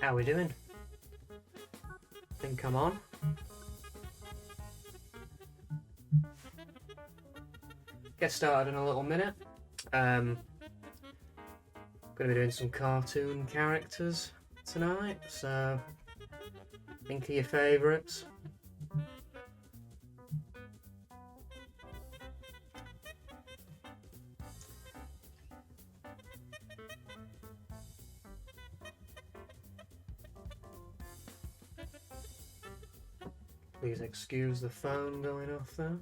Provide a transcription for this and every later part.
How we doing? Think I'm on. Get started in a little minute. Going to be doing some cartoon characters tonight, so think of your favourites. Please excuse the phone going off there.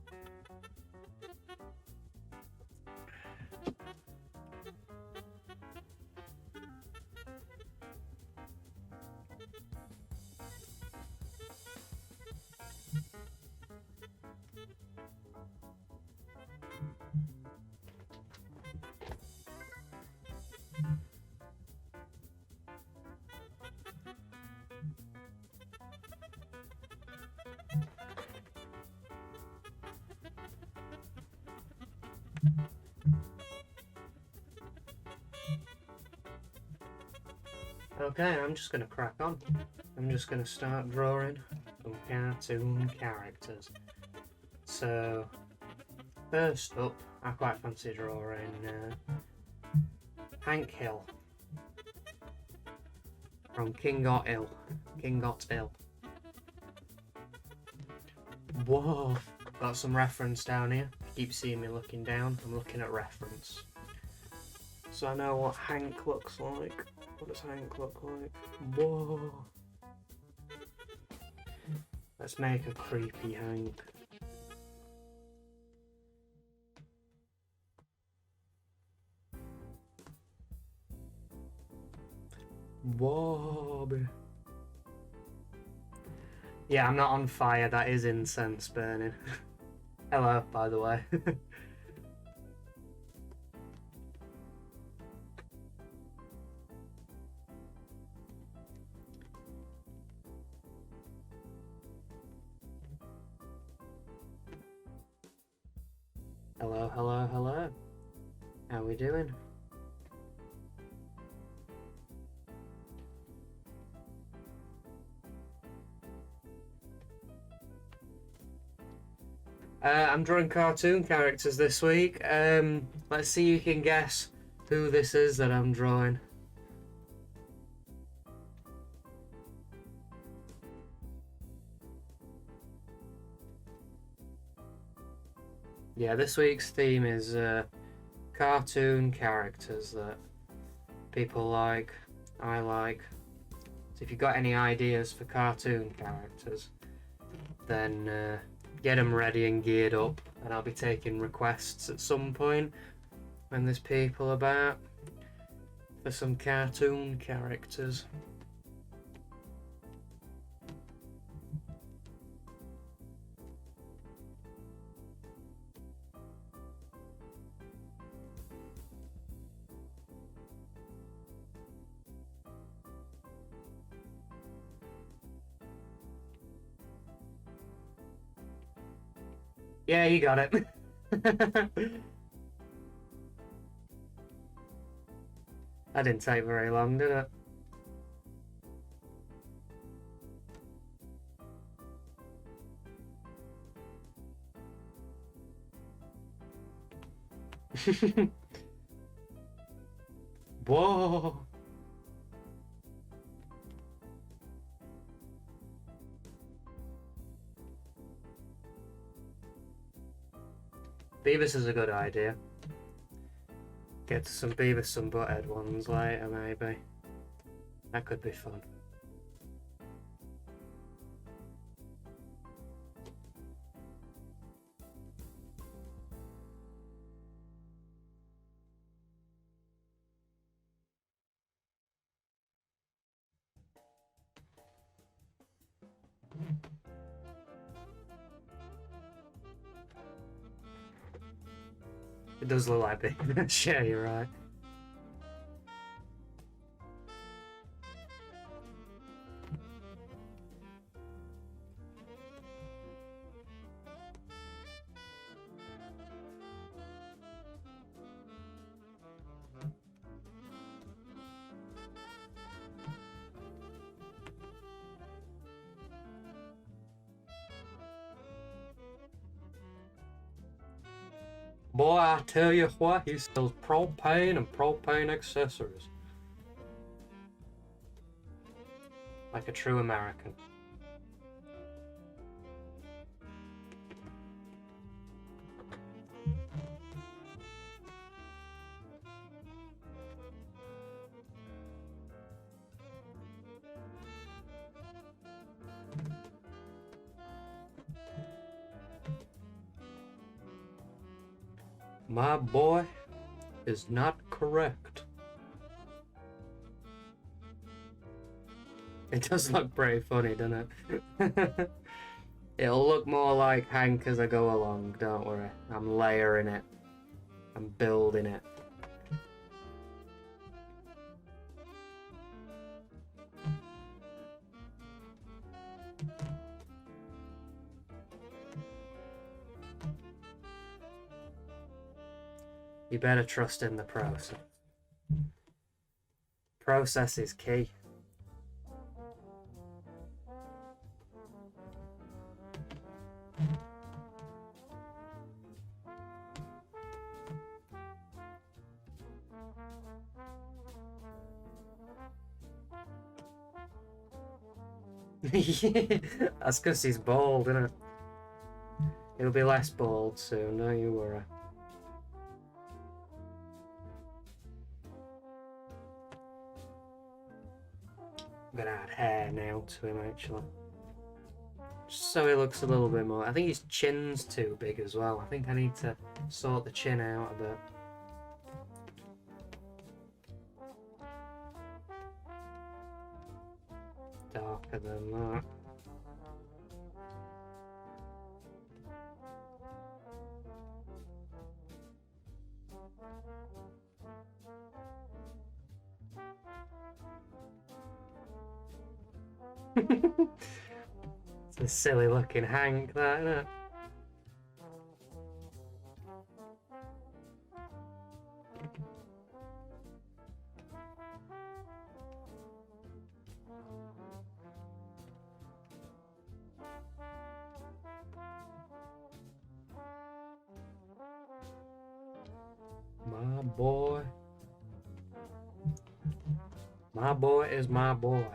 Okay, I'm just going to crack on. I'm just going to start drawing some cartoon characters. So, first up, I quite fancy drawing Hank Hill from King Got Ill. King Got Ill. Whoa, got some reference down here. Keep seeing me looking down. I'm looking at reference. So I know what Hank looks like. What does Hank look like? Whoa. Let's make a creepy Hank. Whoa. Yeah, I'm not on fire. That is incense burning. Hello, by the way. Hello, hello, hello. How we doing? I'm drawing cartoon characters this week. Let's see if you can guess who this is that I'm drawing. Yeah, this week's theme is cartoon characters that people like, I like. So if you've got any ideas for cartoon characters, then get them ready and geared up, and I'll be taking requests at some point when there's people about for some cartoon characters. Yeah, you got it. That didn't take very long, did it? Whoa. Beavers is a good idea. Get to some Beavers, some butthead ones later, maybe. That could be fun. It does look like Beavers. Yeah, you're right. Boy, I tell you what, he sells propane and propane accessories. Like a true American. My boy is not correct. It does look pretty funny, doesn't it? It'll look more like Hank as I go along, don't worry. I'm layering it. I'm building it. You better trust in the process. Process is key. That's because he's bald, isn't it? He'll be less bald soon, don't you worry. I'm gonna add hair now to him, actually. Just so he looks a little bit more. I think his chin's too big as well. I think I need to sort the chin out a bit. Darker than that. It's a silly looking Hank, that, isn't it? My boy. My boy is my boy.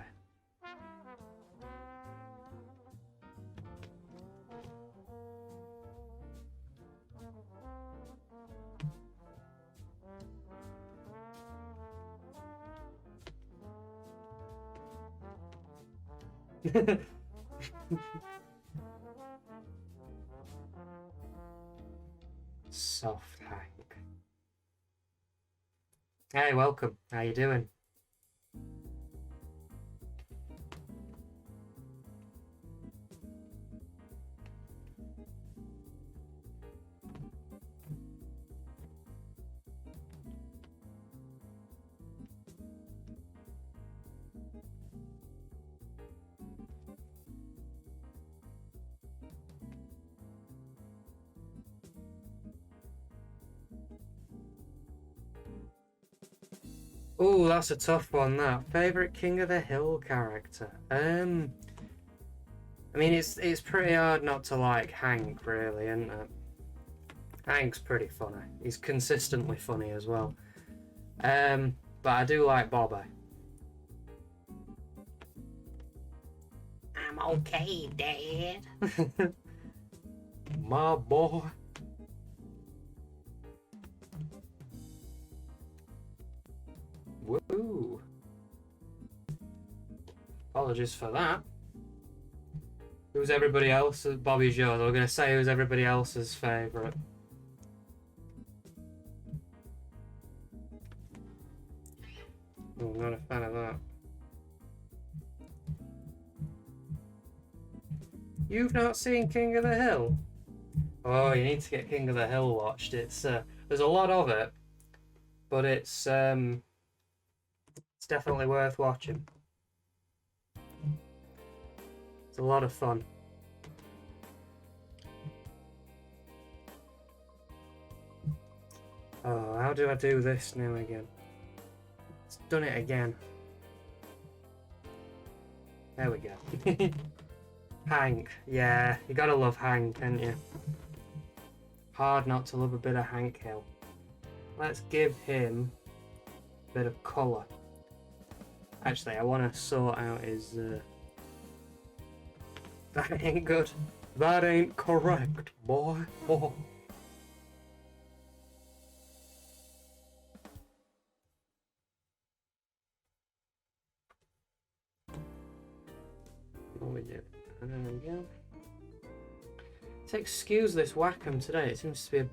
Soft Hank. Hey, welcome. How you doing? Ooh, that's a tough one, that. Favourite King of the Hill character? I mean, it's pretty hard not to like Hank, really, isn't it? Hank's pretty funny. He's consistently funny as well. But I do like Bowie. I'm okay, Dad. My boy. Woo! Apologies for that. Who's everybody else? Bobby's yours. I was going to say who's everybody else's favourite. Oh, I'm not a fan of that. You've not seen King of the Hill? Oh, you need to get King of the Hill watched. It's there's a lot of it, but it's definitely worth watching. It's a lot of fun. Oh, how do I do this now again? It's done it again. There we go. Hank. Yeah, you gotta love Hank, can't you? Hard not to love a bit of Hank Hill. Let's give him a bit of colour. Actually, I want to sort out his... That ain't good. That ain't correct, boy. Oh. What we do? There we go. To excuse this Wacom today, it seems to be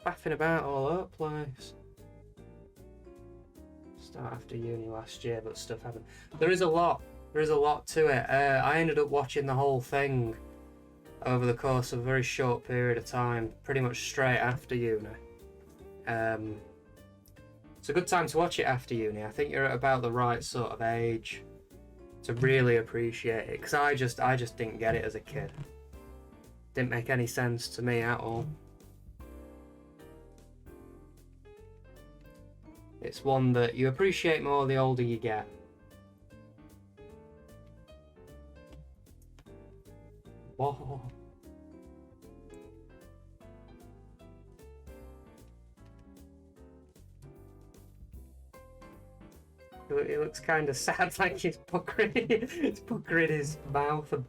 faffing about all over the place. Start after uni last year, but stuff happened. There is a lot to it. I ended up watching the whole thing over the course of a very short period of time, pretty much straight after uni. It's a good time to watch it after uni. I think you're at about the right sort of age to really appreciate it, because I just didn't get it as a kid. Didn't make any sense to me at all. It's one that you appreciate more the older you get. Whoa. It looks kind of sad, like he's puckering his mouth and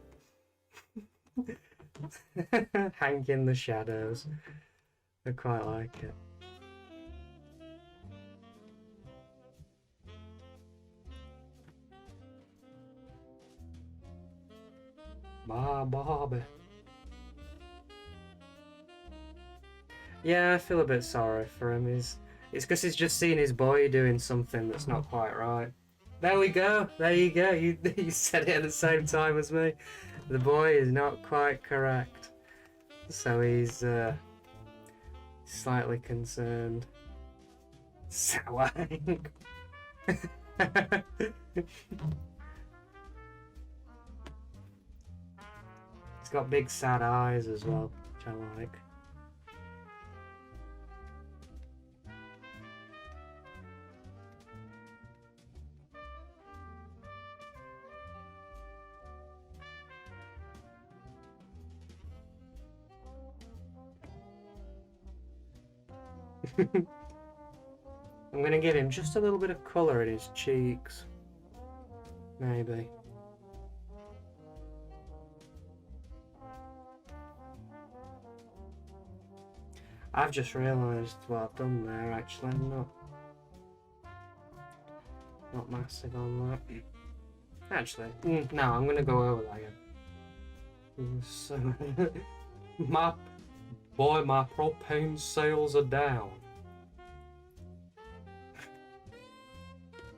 Hank in the shadows. I quite like it. My Bobby. Yeah, I feel a bit sorry for him. It's because he's just seen his boy doing something that's not quite right. There we go. There you go. You said it at the same time as me. The boy is not quite correct. So he's slightly concerned. Sour Hank. He's got big sad eyes as well, which I like. I'm going to give him just a little bit of colour in his cheeks. Maybe. I've just realised what I've done there, actually. I'm not massive on that. Actually, no, I'm going to go over that again. So, my propane sales are down.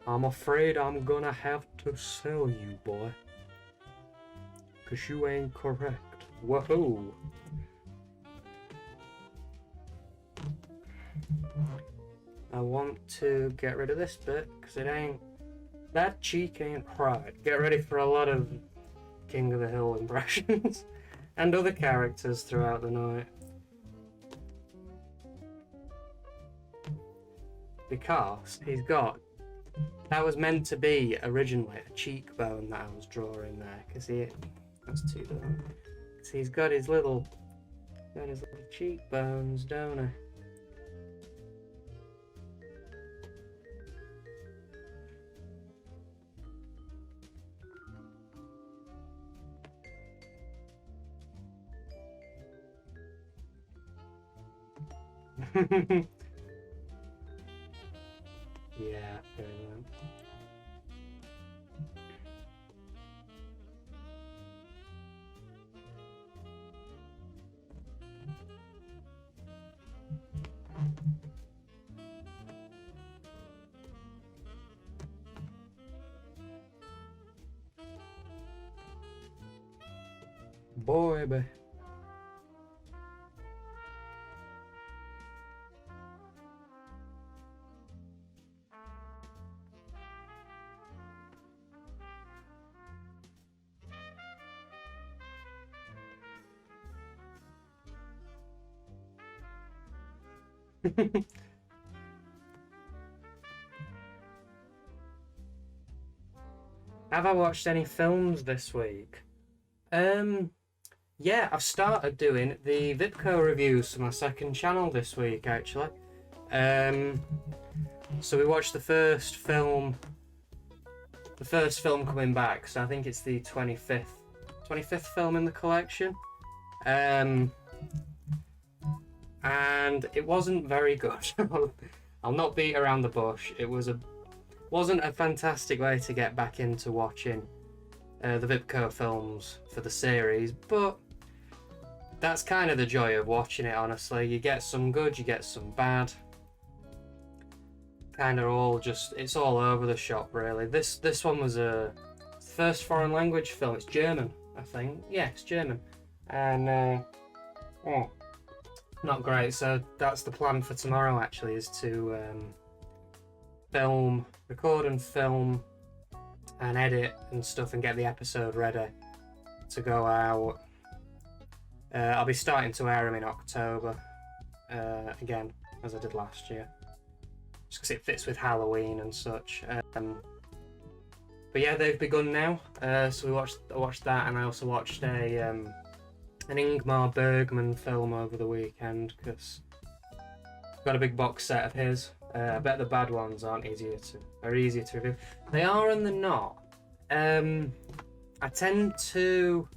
I'm afraid I'm gonna have to sell you, boy. 'Cause you ain't correct. Whoa. I want to get rid of this bit, because it ain't... That cheek ain't right. Get ready for a lot of King of the Hill impressions. And other characters throughout the night. Because he's got... That was meant to be originally a cheekbone that I was drawing there, because that's too dark. So he's got his little cheekbones, don't he? Yeah, very well. Boy, but have I watched any films this week? yeah, I've started doing the Vipco reviews for my second channel this week, actually. So we watched the first film coming back, so I think it's the 25th film in the collection. And it wasn't very good. I'll not beat around the bush. It wasn't a fantastic way to get back into watching the Vipco films for the series, but that's kind of the joy of watching it, honestly. You get some good, you get some bad. Kind of it's all over the shop, really. This one was a first foreign language film. It's German, I think. Yeah, it's German. And, not great. So that's the plan for tomorrow, actually, is to record and film and edit and stuff and get the episode ready to go out. I'll be starting to air them in October again, as I did last year, just because it fits with Halloween and such. But yeah, they've begun now. So I watched that, and I also watched an Ingmar Bergman film over the weekend, because I've got a big box set of his. I bet the bad ones are easier to review. They are and they're not. I tend to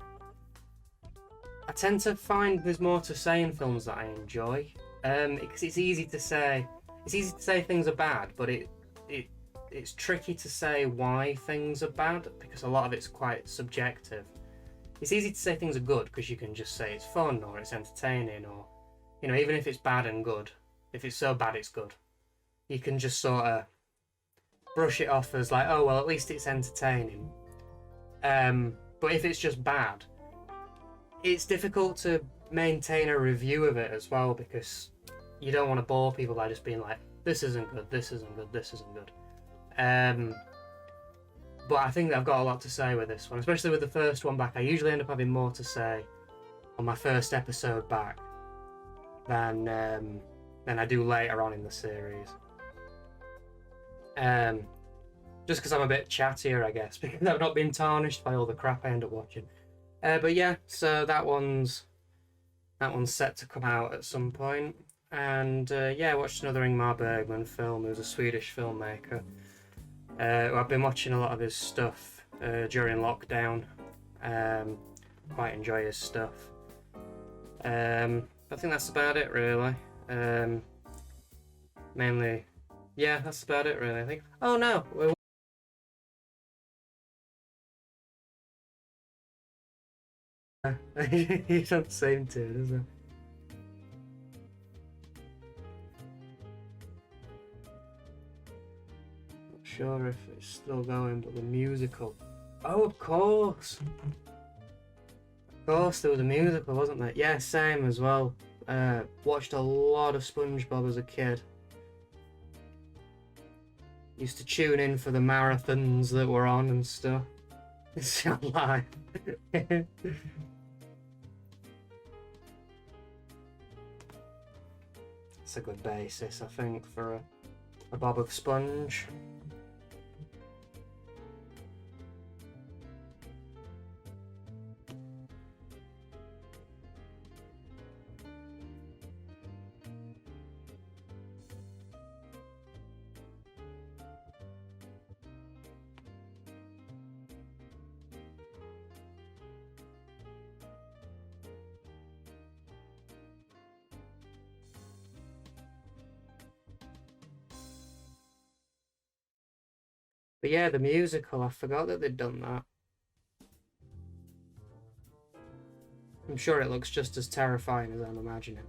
find there's more to say in films that I enjoy, because it's easy to say things are bad, but it's tricky to say why things are bad, because a lot of it's quite subjective. It's easy to say things are good because you can just say it's fun or it's entertaining, or even if it's bad and good, if it's so bad it's good, you can just sort of brush it off as like, oh well, at least it's entertaining. But if it's just bad, it's difficult to maintain a review of it as well, because you don't want to bore people by just being like, this isn't good, this isn't good, this isn't good. But I think that I've got a lot to say with this one, especially with the first one back. I usually end up having more to say on my first episode back than I do later on in the series. Just because I'm a bit chattier, I guess, because I've not been tarnished by all the crap I end up watching. But yeah, so that one's set to come out at some point. And yeah, I watched another Ingmar Bergman film, who's a Swedish filmmaker. I've been watching a lot of his stuff during lockdown. Quite enjoy his stuff. I think that's about it, really. Mainly, yeah, that's about it, really, I think. Oh no! He's on the same tune, isn't it? Not sure if it's still going, but the musical. Oh, of course! Of course, there was a musical, wasn't there? Yeah, same as well. Watched a lot of Spongebob as a kid. Used to tune in for the marathons that were on and stuff. It's not live. It's a good basis, I think, for a bob of sponge. But yeah, the musical, I forgot that they'd done that. I'm sure it looks just as terrifying as I'm imagining.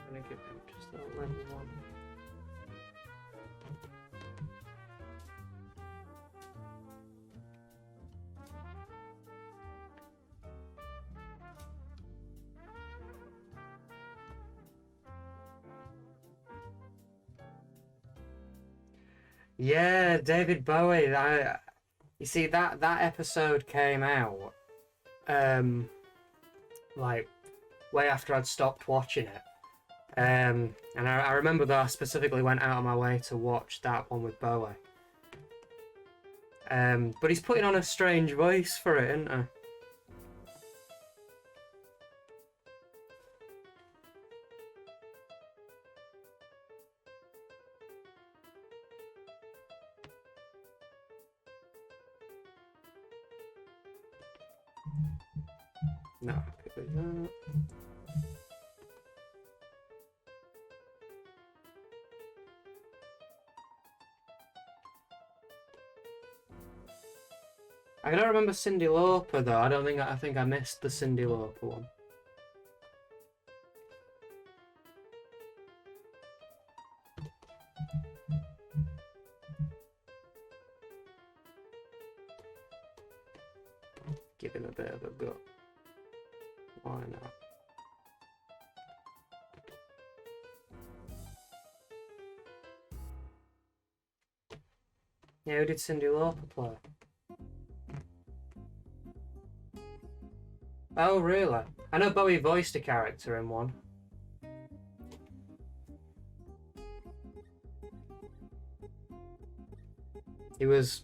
I'm gonna give him just a level one. Yeah, David Bowie. You see that episode came out, um, like way after I'd stopped watching it. And I remember that I specifically went out of my way to watch that one with Bowie. But he's putting on a strange voice for it, isn't he? Not happy with that. I don't remember Cyndi Lauper though. I think I missed the Cyndi Lauper one. Give him a bit of a go. Why not? Yeah, who did Cyndi Lauper play? Oh, really? I know Bowie voiced a character in one. He was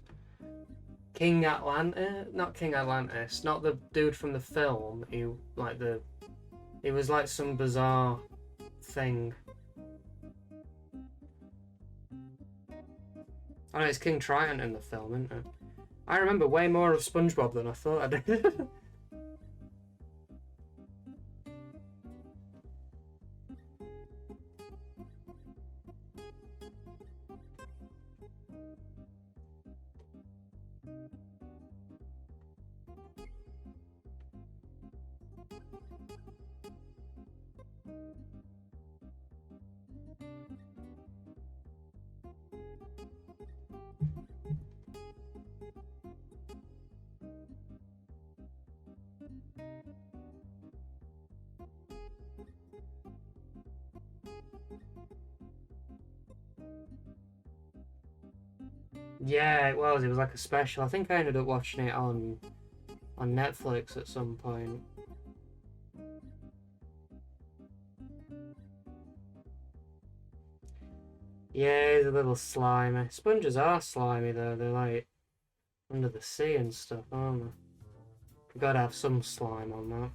King Atlantis, not King Atlantis, not the dude from the film. He was like some bizarre thing. Oh no, it's King Triton in the film, isn't it? I remember way more of Spongebob than I thought I did. Yeah, it was. It was like a special. I think I ended up watching it on Netflix at some point. Yeah, he's a little slimy. Sponges are slimy though. They're like under the sea and stuff, aren't they? You've got to have some slime on that.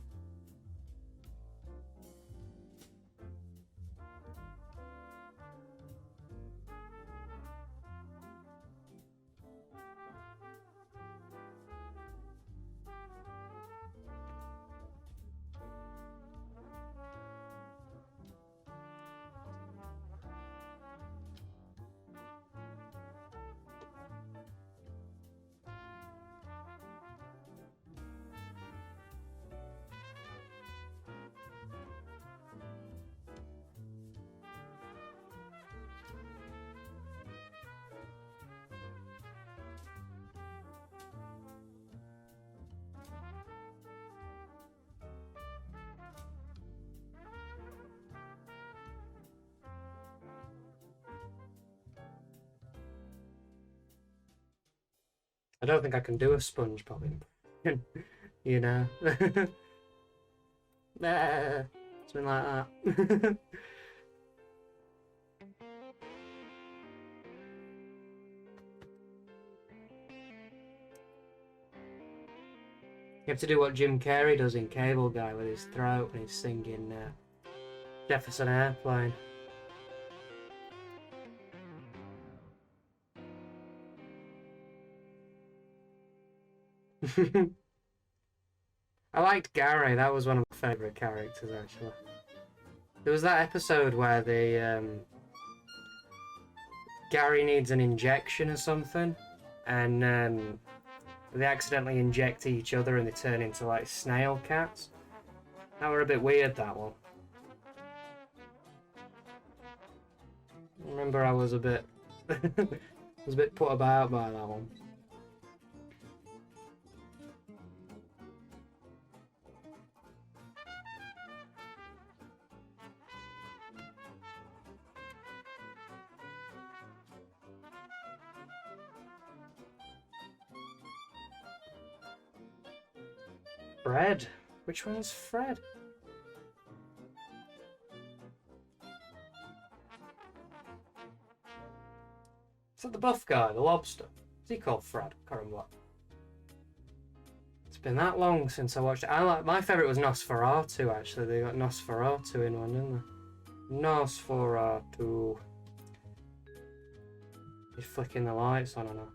I don't think I can do a SpongeBob impression, you know. Something like that. You have to do what Jim Carrey does in Cable Guy with his throat when he's singing Jefferson Airplane. I liked Gary. That was one of my favourite characters, actually. There was that episode where Gary needs an injection or something, and they accidentally inject each other and they turn into like snail cats. That were a bit weird, that one. I remember I was a bit put about by that one. Fred. Which one's Fred? Is that the buff guy, the lobster? Is he called Fred? Can't remember what. It's been that long since I watched it. My favourite was Nosferatu, actually. They got Nosferatu in one, didn't they? Nosferatu. He's flicking the lights on and off.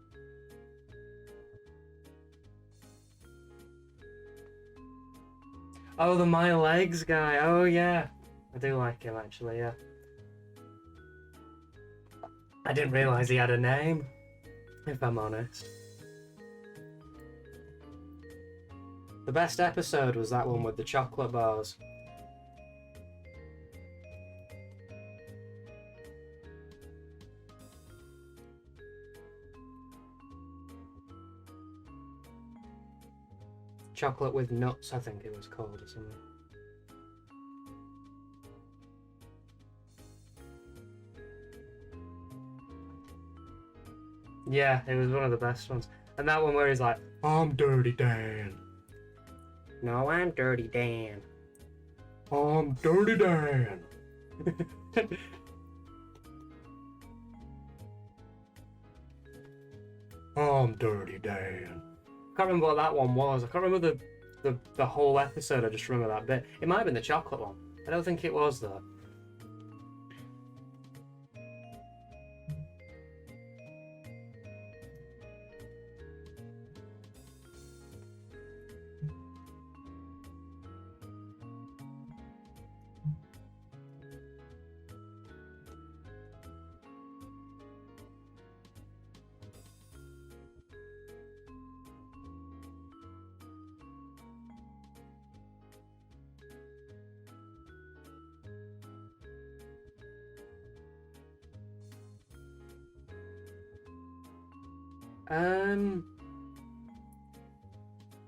Oh, the My Legs guy. Oh, yeah. I do like him, actually, yeah. I didn't realise he had a name, if I'm honest. The best episode was that one with the chocolate bars. Chocolate with nuts, I think it was called, or something. Yeah, it was one of the best ones. And that one where he's like, I'm Dirty Dan. No, I'm Dirty Dan. I'm Dirty Dan. I'm Dirty Dan. I can't remember what that one was. I can't remember the whole episode. I just remember that bit. It might have been the chocolate one. I don't think it was, though.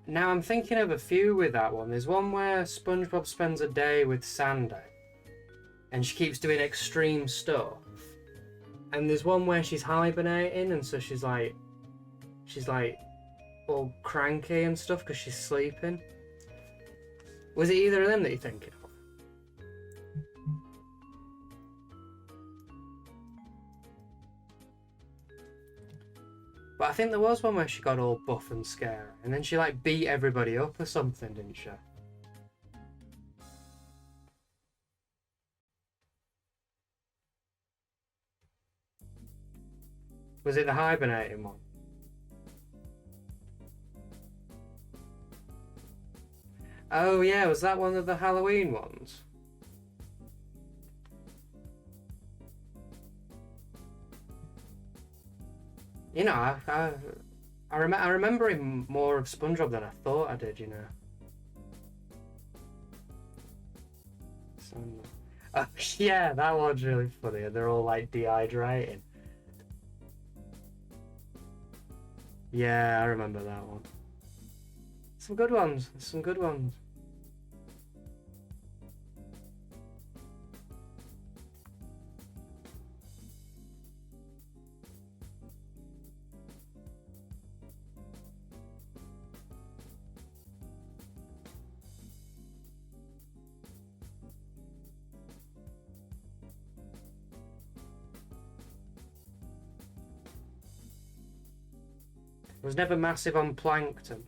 Now I'm thinking of a few with that one. There's one where SpongeBob spends a day with Sandy and she keeps doing extreme stuff. And there's one where she's hibernating and so she's like all cranky and stuff because she's sleeping. Was it either of them that you're thinking of? But I think there was one where she got all buff and scary, and then she like beat everybody up or something, didn't she? Was it the hibernating one? Oh yeah, was that one of the Halloween ones? You know, I remember him more of SpongeBob than I thought I did, you know. Oh, yeah, that one's really funny. They're all like dehydrating. Yeah, I remember that one. Some good ones. Some good ones. I was never massive on Plankton,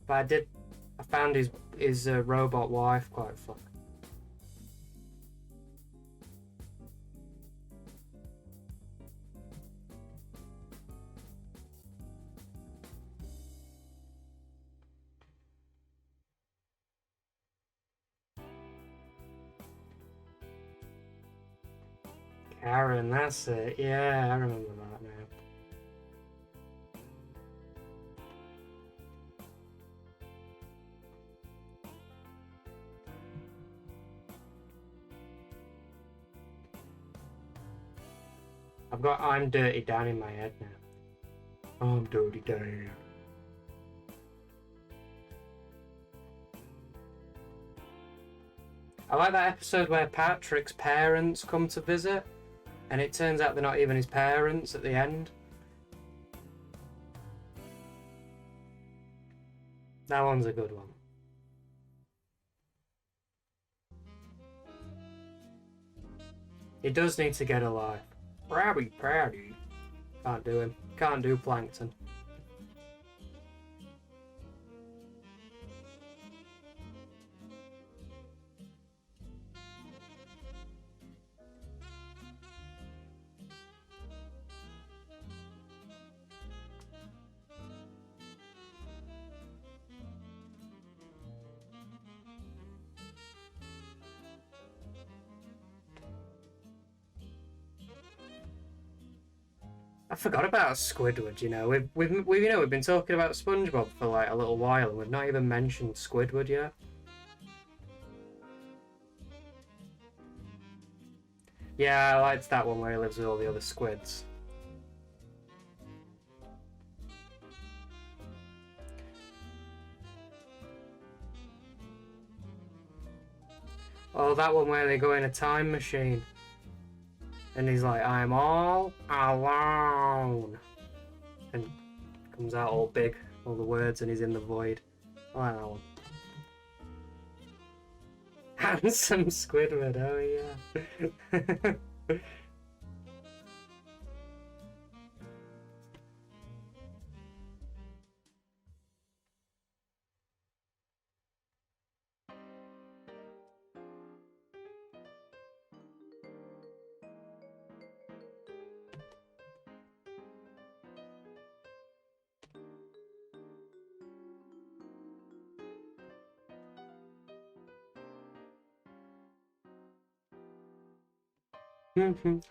but I found his robot wife quite fun. Karen, that's it. Yeah, I remember that now. I've got I'm Dirty Dan in my head now. I'm Dirty Dan. I like that episode where Patrick's parents come to visit and it turns out they're not even his parents at the end. That one's a good one. He does need to get a life. Krabby Patty. Can't do him. Can't do Plankton. I forgot about Squidward. You know, we've been talking about SpongeBob for like a little while, and we've not even mentioned Squidward yet. Yeah, I liked that one where he lives with all the other squids. Oh, that one where they go in a time machine. And he's like, I'm all alone. And comes out all big, all the words, and he's in the void. I like that one. Handsome Squidward, oh yeah.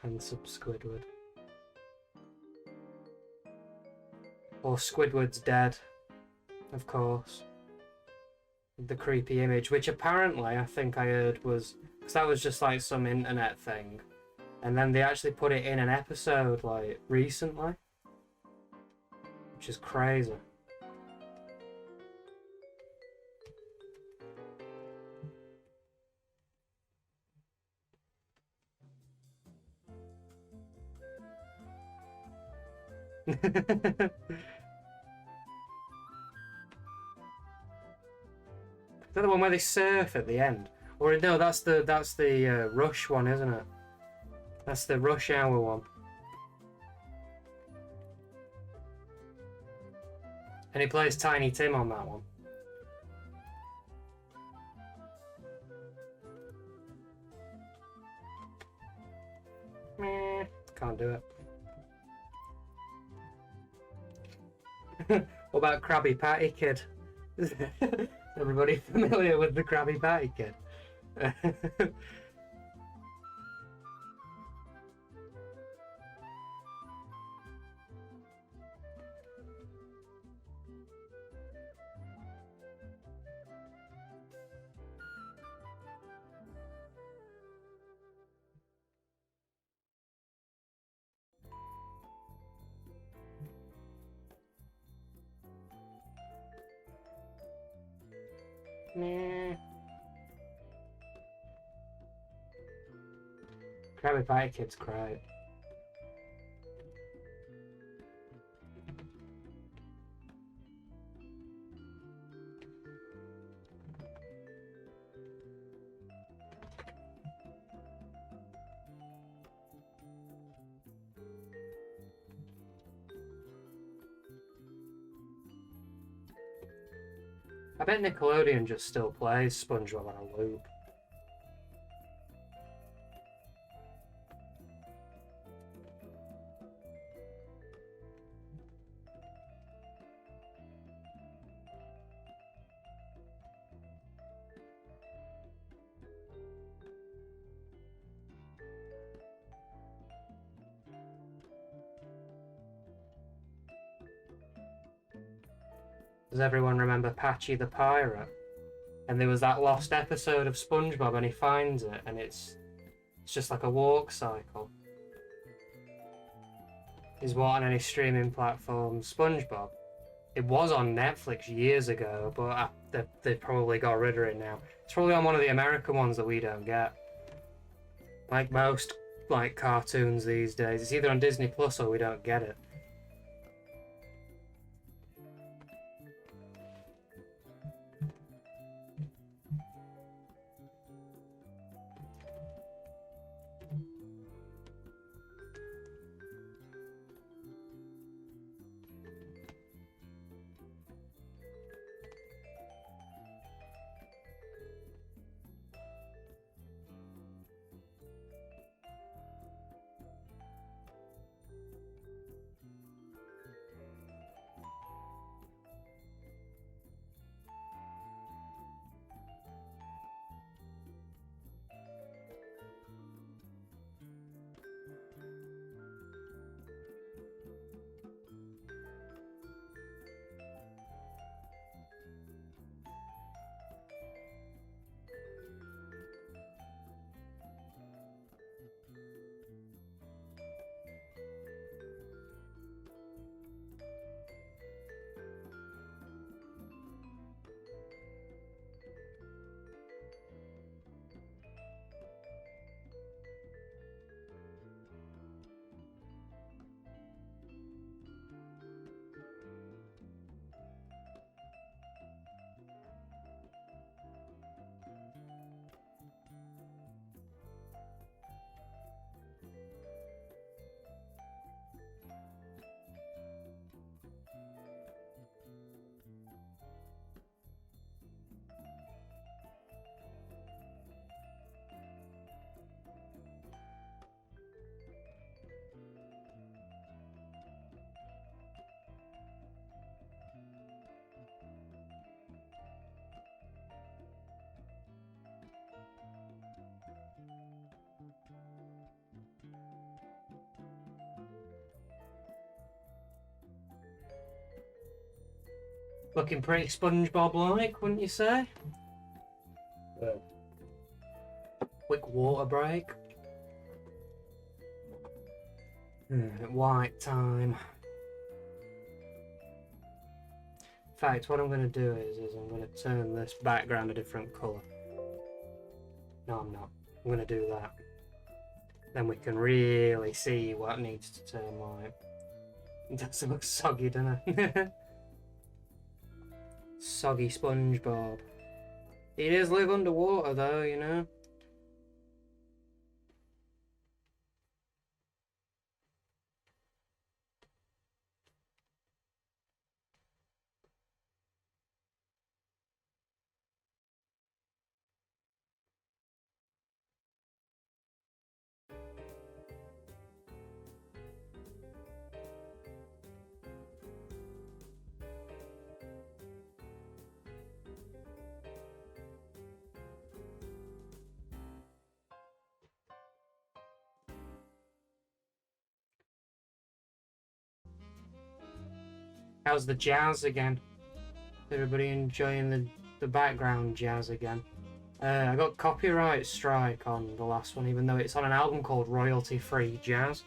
Handsome Squidward. Or Squidward's dead, of course. The creepy image, which apparently I think I heard was, because that was just like some internet thing, and then they actually put it in an episode like recently, which is crazy. Is that the one where they surf at the end? Or no, that's the Rush one, isn't it? That's the Rush Hour one. And he plays Tiny Tim on that one. Meh, can't do it. What about Krabby Patty Kid? Everybody familiar with the Krabby Patty Kid? Nah. Krabby Patty Kid's great. I bet Nickelodeon just still plays SpongeBob on a loop. Does everyone remember Patchy the Pirate? And there was that lost episode of SpongeBob and he finds it and it's just like a walk cycle. Is what on any streaming platform? SpongeBob. It was on Netflix years ago, but they probably got rid of it now. It's probably on one of the American ones that we don't get. Like most like cartoons these days. It's either on Disney Plus or we don't get it. Looking pretty Spongebob-like, wouldn't you say? Quick water break. White time. In fact, what I'm going to do is I'm going to turn this background a different colour. No, I'm not. I'm going to do that. Then we can really see what needs to turn white. It does look soggy, doesn't it? Soggy Spongebob. He does live underwater though, you know. How's the jazz again? Everybody enjoying the background jazz again? I got copyright strike on the last one, even though it's on an album called Royalty Free Jazz.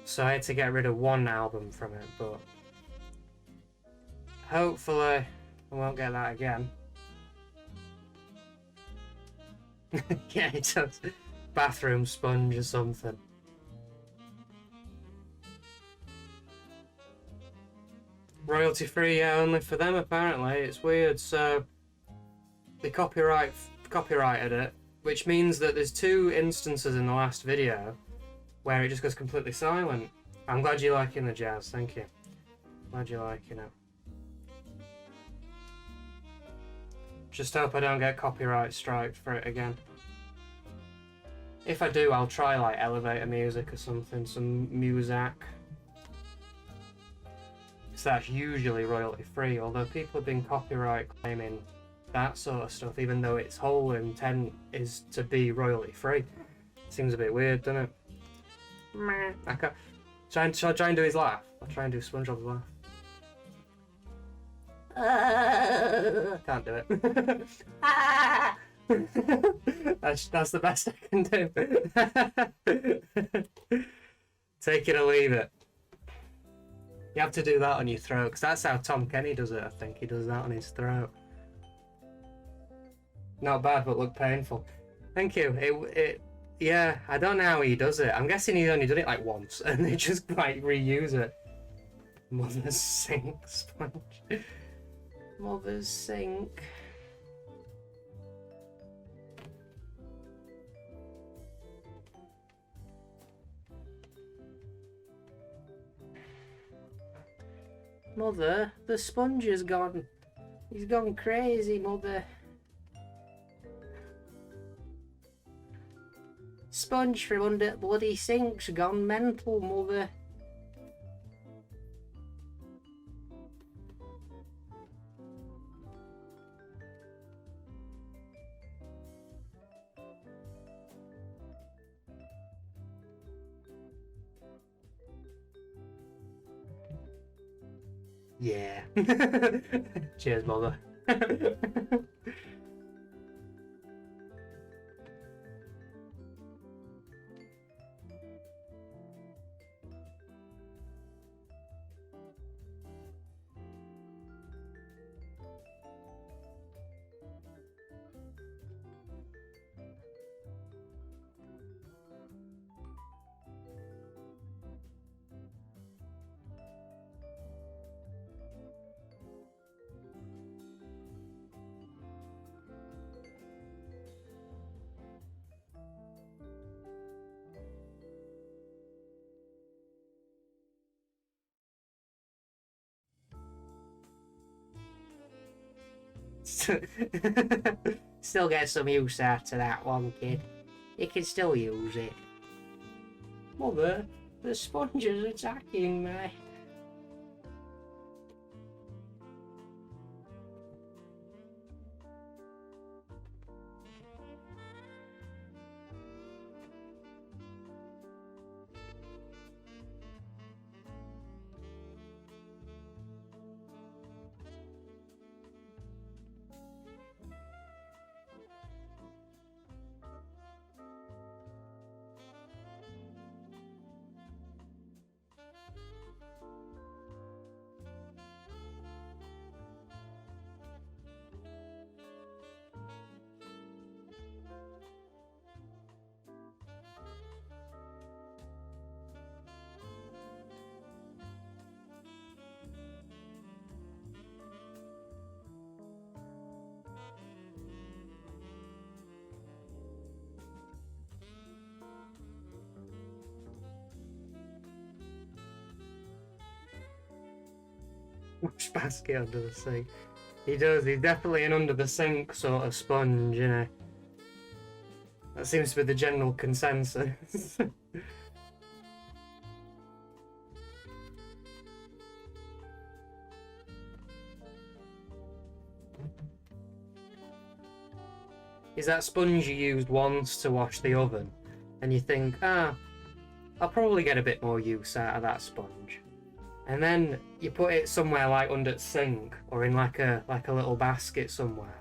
So I had to get rid of one album from it, but hopefully I won't get that again. Yeah, it does. Bathroom sponge or something. Royalty free, yeah, only for them apparently. It's weird. So they copyrighted it, which means that there's 2 instances in the last video where it just goes completely silent. I'm glad you're liking the jazz, thank you. Glad you're liking it. Just hope I don't get copyright strike for it again. If I do, I'll try like elevator music or something, some music. So that's usually royalty free, although people have been copyright claiming that sort of stuff, even though its whole intent is to be royalty free. Seems a bit weird, doesn't it? I can't. Shall I try and do his laugh? I'll try and do SpongeBob's laugh. Can't do it. That's the best I can do. Take it or leave it. You have to do that on your throat, because that's how Tom Kenny does it, I think. He does that on his throat. Not bad, but look painful. Thank you. Yeah, I don't know how he does it. I'm guessing he's only done it like once, and they just like reuse it. Mother's sink sponge. Mother's sink. Mother, the sponge is gone. He's gone crazy, Mother. Sponge from under the bloody sink's gone mental, Mother. Yeah. Cheers, Mother. Still get some use out of that one, kid. You can still use it. Mother, the sponge is attacking me. wash basket under the sink. He does. He's definitely an under the sink sort of sponge, you know. That seems to be the general consensus. Is that sponge you used once to wash the oven, and you think, I'll probably get a bit more use out of that sponge, and then you put it somewhere like under the sink or in like a little basket somewhere,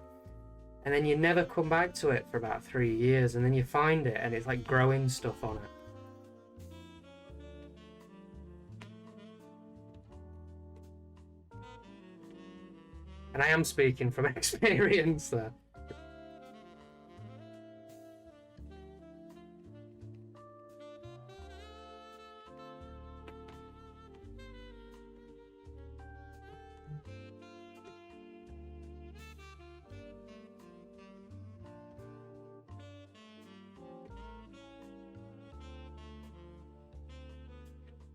and then you never come back to it for about 3 years, and then you find it and it's like growing stuff on it. And I am speaking from experience there.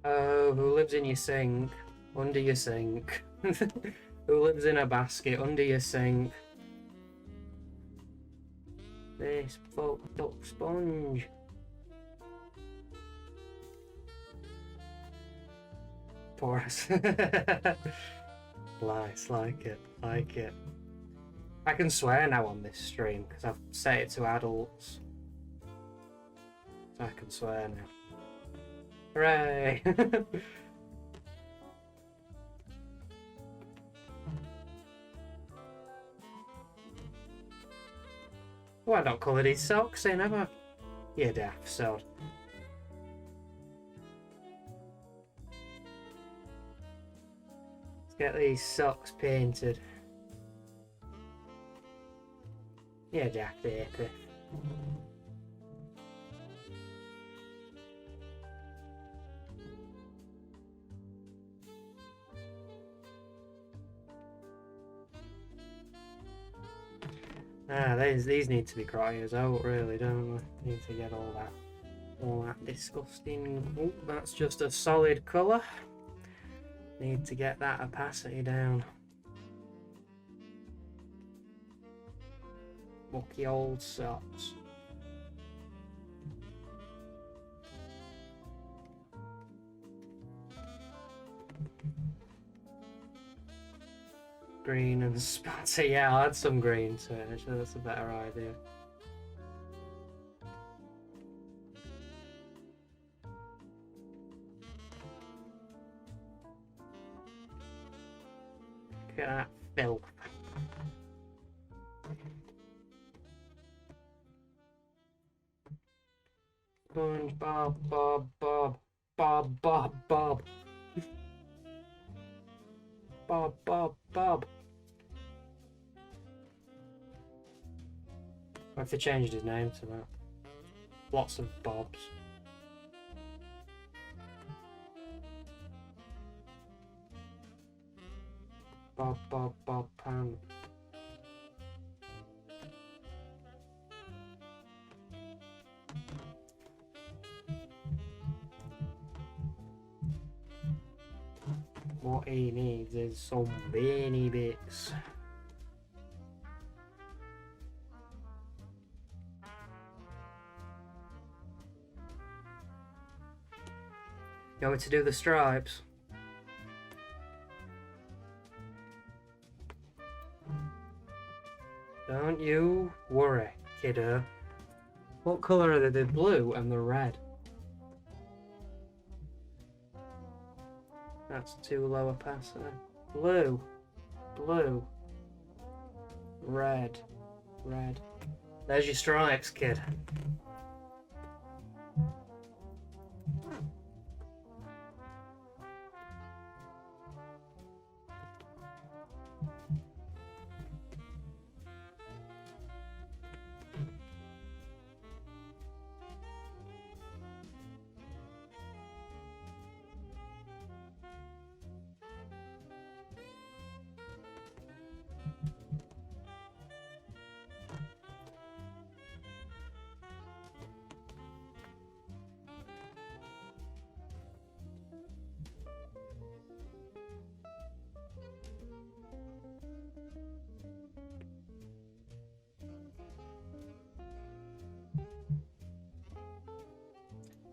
Oh, who lives in your sink? Under your sink. Who lives in a basket under your sink? This fucked up sponge. Porous. Nice, like it, like it. I can swear now on this stream because I've set it to adults. So I can swear now. Hooray! Oh, I've not coloured his socks in, have I? You daft sod. Let's get these socks painted. You daft apey. These need to be criers out, really, don't they? Need to get all that disgusting. Oh, that's just a solid colour. Need to get that opacity down. Mucky old socks. Green and spotty. Yeah, I'll add some green to it. Actually, that's a better idea. Look at that filth. Spongebob, Bob, Bob, Bob, Bob, Bob. Bob, Bob, Bob. What if they changed his name to that? Lots of Bobs. Bob, Bob, Bob, Pan. What he needs is some veiny bits. You want me to do the stripes? Don't you worry, kiddo. What colour are they? The blue and the red. That's too low opacity. Blue, blue, red, red. There's your stripes, kid.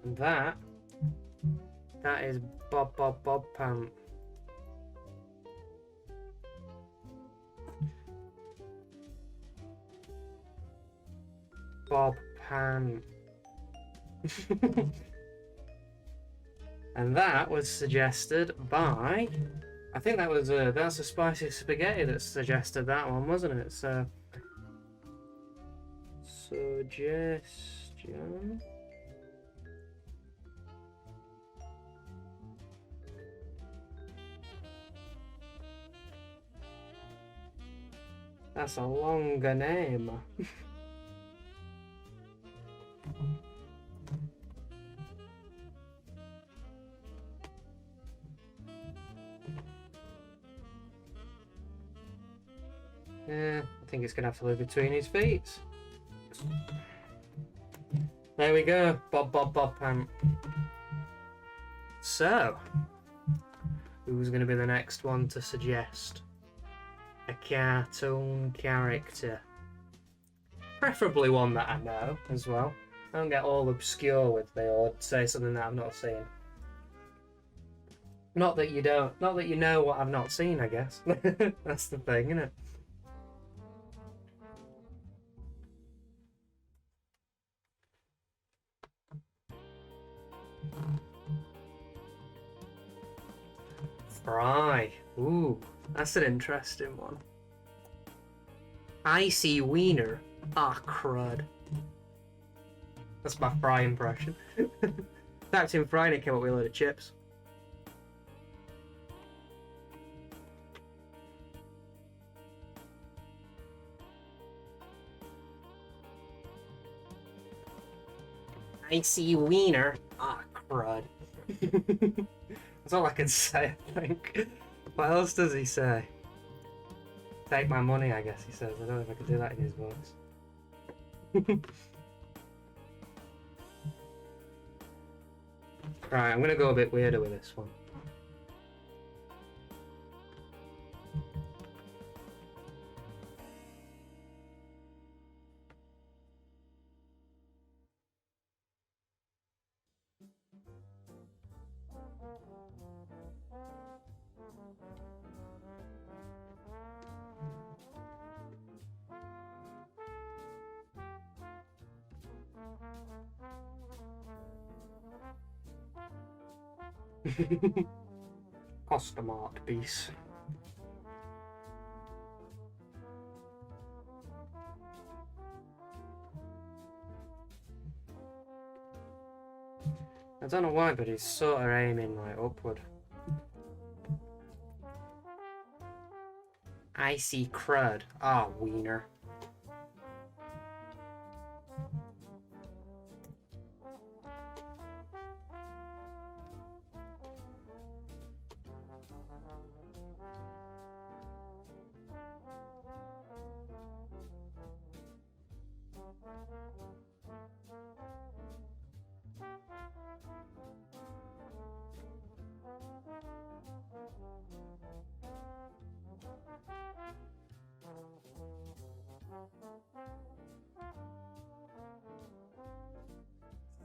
And that is Bob Bob Bob Pant. Bob Pant. And that was suggested by, I think that was that's a spicy spaghetti that suggested that one, wasn't it? So suggestion. That's a longer name. Yeah, I think it's gonna have to live between his feet. There we go, Bob Bob Bob Pant. So, who's gonna be the next one to suggest a cartoon character? Preferably one that I know as well. I don't get all obscure with me or say something that I've not seen. Not that you don't, not that you know what I've not seen, I guess. That's the thing, isn't it? Fry. Ooh, that's an interesting one. Icy wiener. Ah, crud. That's my Fry impression. Captain Fry and it came up with a load of chips. Icy wiener. Ah, crud. That's all I can say, I think. What else does he say? Take my money, I guess he says. I don't know if I can do that in his voice. Right, I'm gonna go a bit weirder with this one. Custom art piece. I don't know why, but he's sort of aiming like upward. Icy crud. Ah, oh, wiener.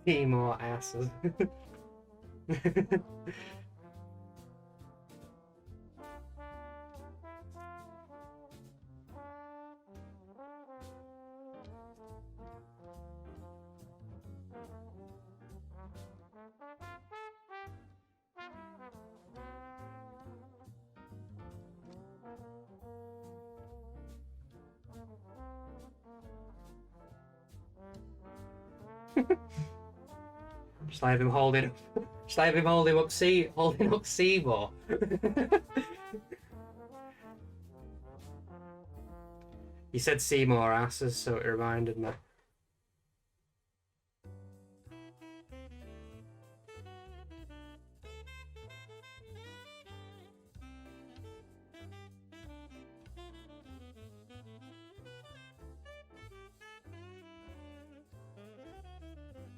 See more asses. Just like him holding up Seymour. You said Seymour asses, so it reminded me.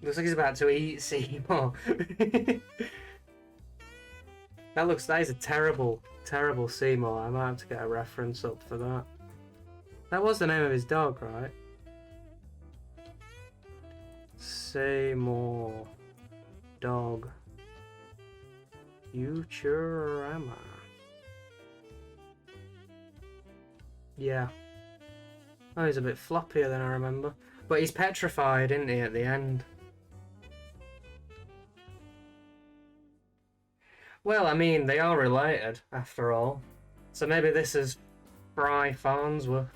Looks like he's about to eat Seymour. That is a terrible, terrible Seymour. I might have to get a reference up for that. That was the name of his dog, right? Seymour. dog. Futurama. Yeah. Oh, he's a bit floppier than I remember. But he's petrified, isn't he, at the end? Well, I mean, they are related, after all. So maybe this is Fry Farnsworth.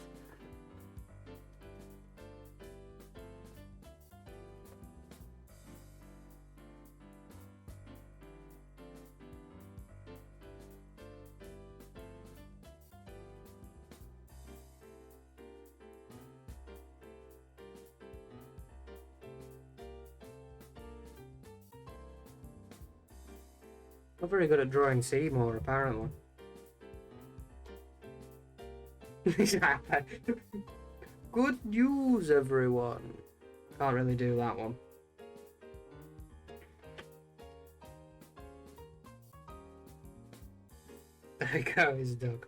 Not very good at drawing Seymour, apparently. Good news, everyone. Can't really do that one. There we go, his dog.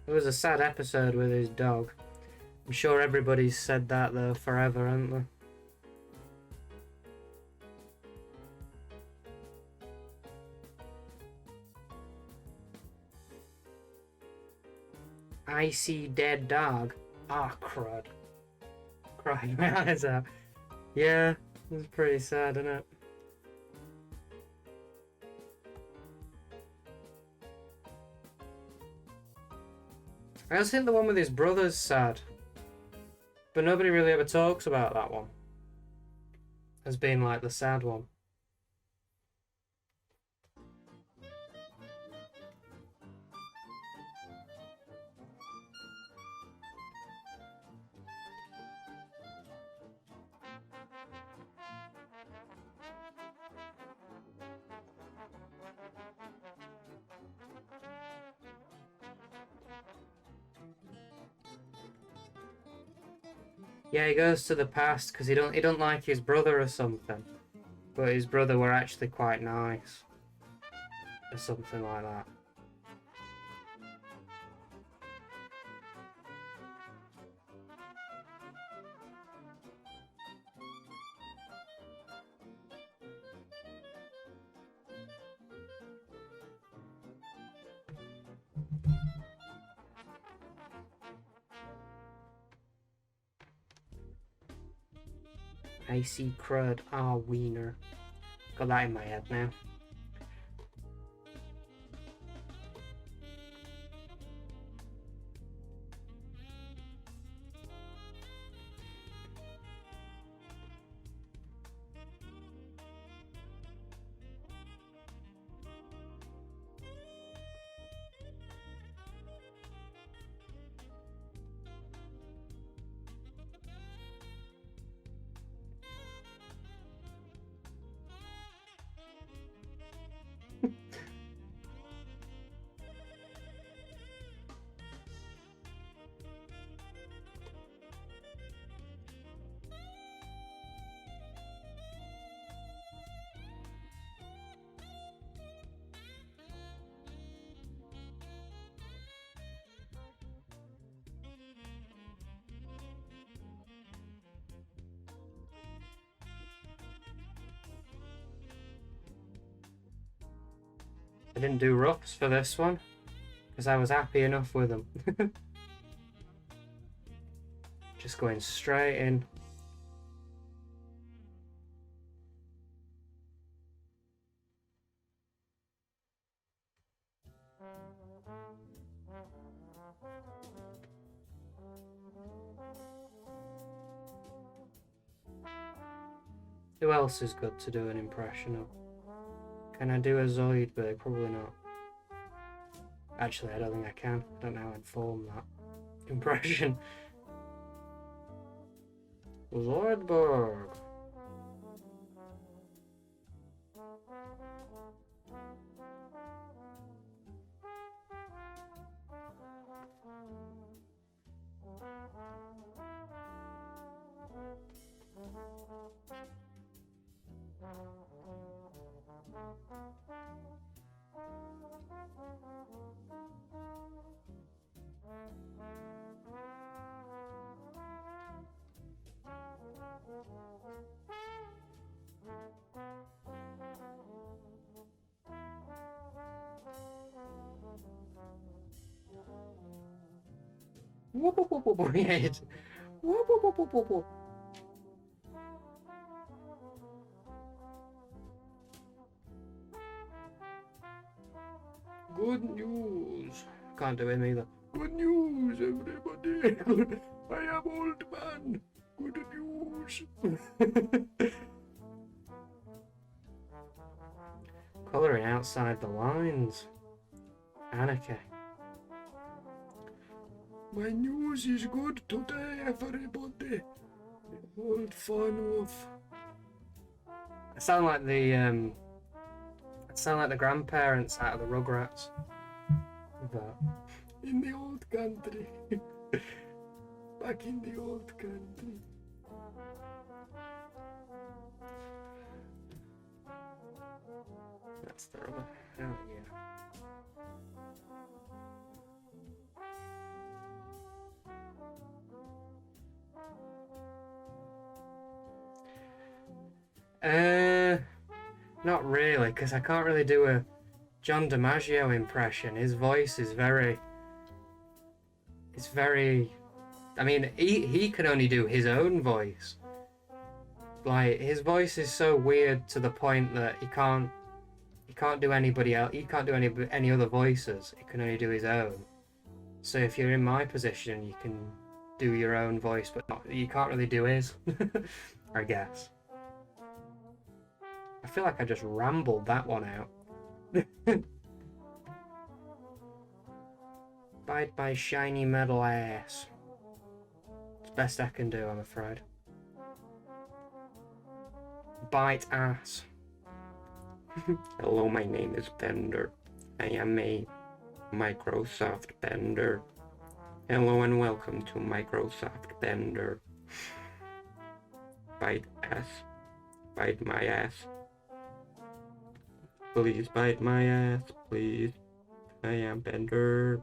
It was a sad episode with his dog. I'm sure everybody's said that though forever, haven't they? I see dead dog. Ah, crud. Cried my eyes out. Yeah, it's pretty sad, isn't it? I also think the one with his brother's sad. But nobody really ever talks about that one as being like the sad one. Yeah, he goes to the past because he don't like his brother or something. But his brother were actually quite nice. Or something like that. I see crud. Ah, wiener. Got that in my head now. I didn't do roughs for this one because I was happy enough with them. Just going straight in. Who else is good to do an impression of? Can I do a Zoidberg? Probably not. Actually, I don't think I can. I don't know how I'd form that impression. Zoidberg. Whoop, whoop, whoop, whoop, whoop. Yeah, it's... Whoop, whoop, whoop, whoop, whoop, whoop. Good news. Can't do him either. Good news, everybody. I am old man. Good news. Colouring outside the lines. Anarchy. My news is good today, everybody. Old fun wolf. I sound like the grandparents out of the Rugrats. But in the old country. Back in the old country. That's the rubber. Oh yeah. Not really, because I can't really do a John DiMaggio impression. His voice is very... It's very... I mean, he can only do his own voice. Like, his voice is so weird to the point that he can't do anybody else. He can't do any other voices. He can only do his own. So if you're in my position, you can do your own voice, but you can't really do his. I guess. I feel like I just rambled that one out. Bite my shiny metal ass. It's the best I can do, I'm afraid. Bite ass. Hello, my name is Bender. I am a Microsoft Bender. Hello and welcome to Microsoft Bender. Bite ass. Bite my ass. Please bite my ass, please. I am Bender.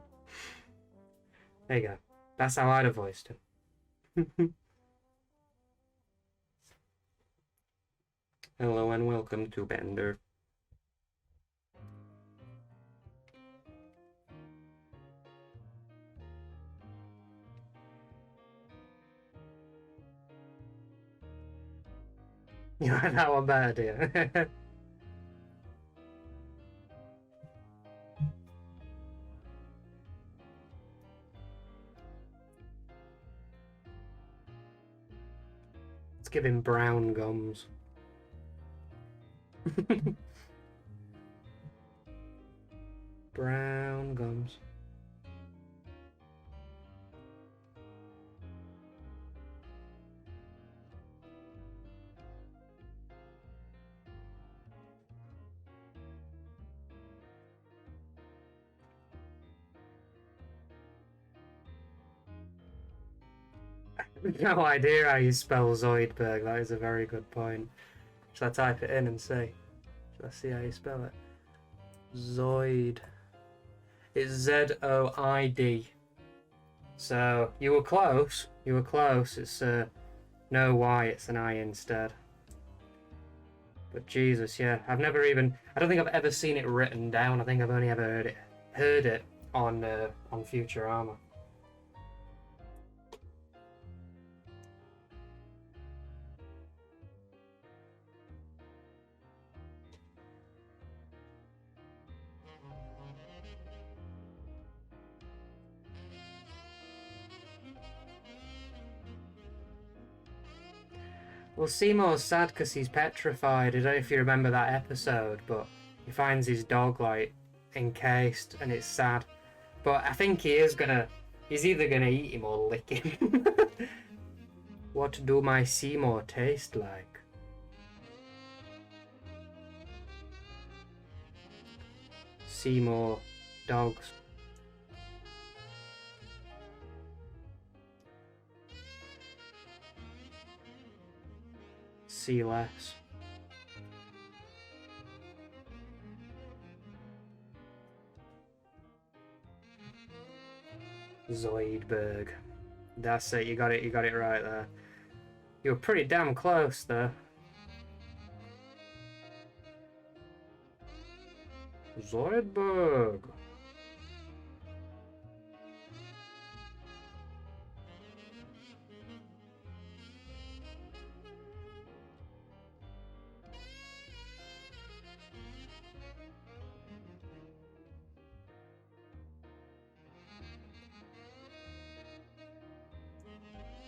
There you go. That's how I'd have voiced him. Hello and welcome to Bender. You like that one better, dear? Let's give him brown gums. Brown gums. No idea how you spell Zoidberg. That is a very good point. Shall I type it in and see? Shall I see how you spell it? Zoid. It's Z-O-I-D. So you were close. You were close. It's no Y. It's an I instead. But Jesus, yeah. I don't think I've ever seen it written down. I think I've only ever heard it on Futurama. Well, Seymour's sad because he's petrified. I don't know if you remember that episode, but he finds his dog, like, encased, and it's sad. But I think he's either gonna eat him or lick him. What do my Seymour taste like? Seymour dogs. See less. Zoidberg. That's it, you got it right there. You were pretty damn close there. Zoidberg.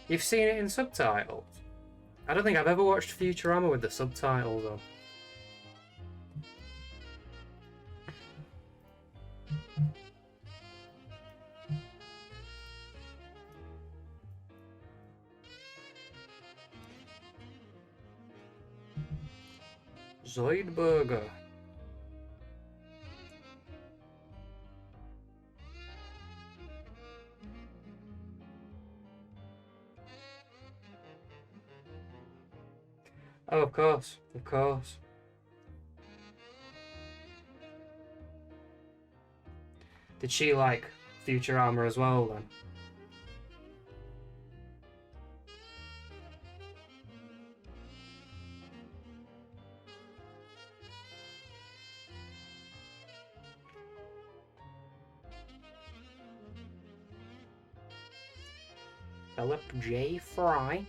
You've seen it in subtitles? I don't think I've ever watched Futurama with the subtitles on. Zoidberger. Oh, of course, of course. Did she like Futurama as well then? Philip J. Fry.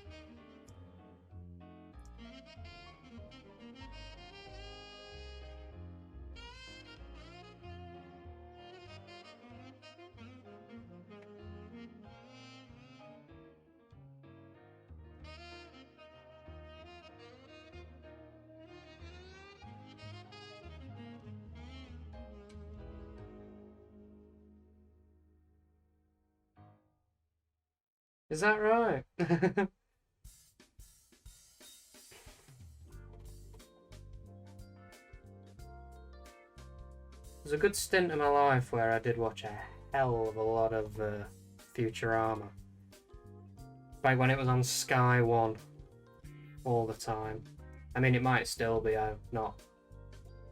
Is that right? There's a good stint in my life where I did watch a hell of a lot of Futurama. Like when it was on Sky One all the time. I mean, it might still be. I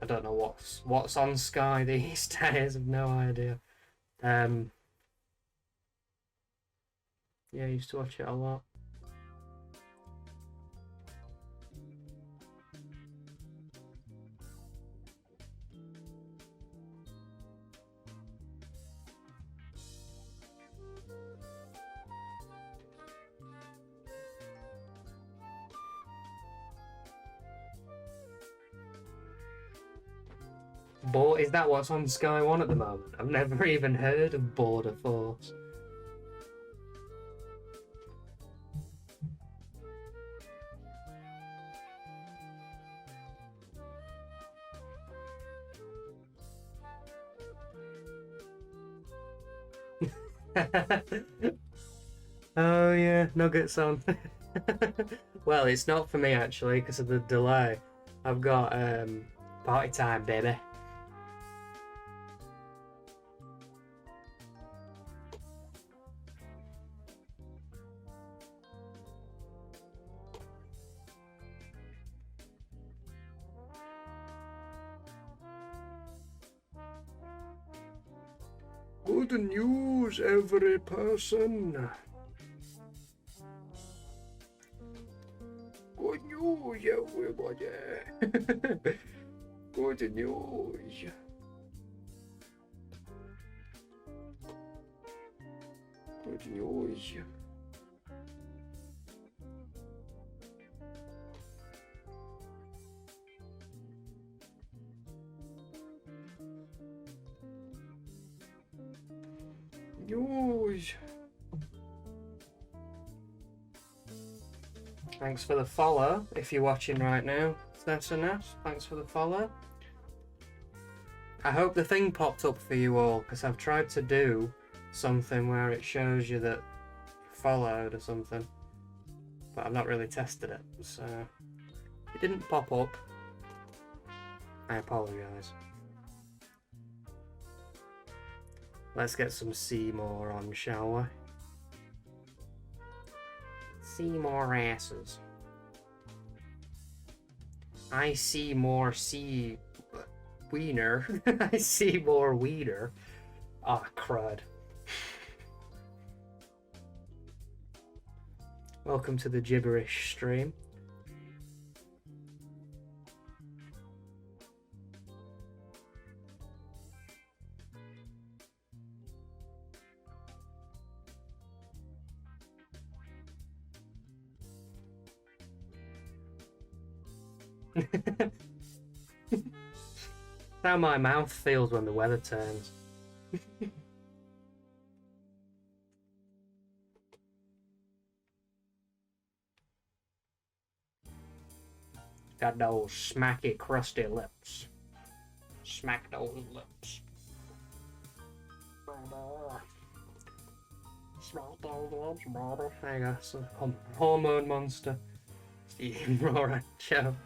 don't know what's on Sky these days. I've no idea. Yeah, I used to watch it a lot. Is that what's on Sky One at the moment? I've never even heard of Border Force. Oh yeah, Nuggets on. Well, it's not for me actually because of the delay. I've got party time, baby. Good news, every person. Good news, everybody. Good news. Good news. News. Thanks for the follow, if you're watching right now. Thanks for the follow. I hope the thing popped up for you all, because I've tried to do something where it shows you that you followed or something, but I've not really tested it, so it didn't pop up. I apologise. Let's get some Seymour on, shall we? Seymour asses. I see more wiener. I see more wiener. Ah, oh, crud. Welcome to the gibberish stream. How my mouth feels when the weather turns. Got those smacky, crusty lips. Smack those lips. Smack those lips, brother. There you go, some hormone monster. Steve Roran show.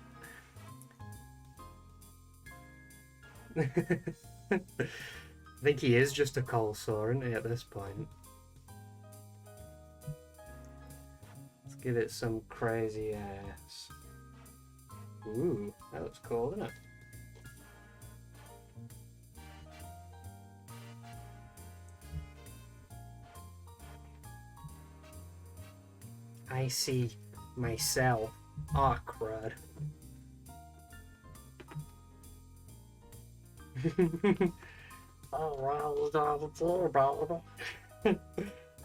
I think he is just a cold sore, isn't he, at this point? Let's give it some crazy ass. Ooh, that looks cool, doesn't it? I see myself. Aw, crud.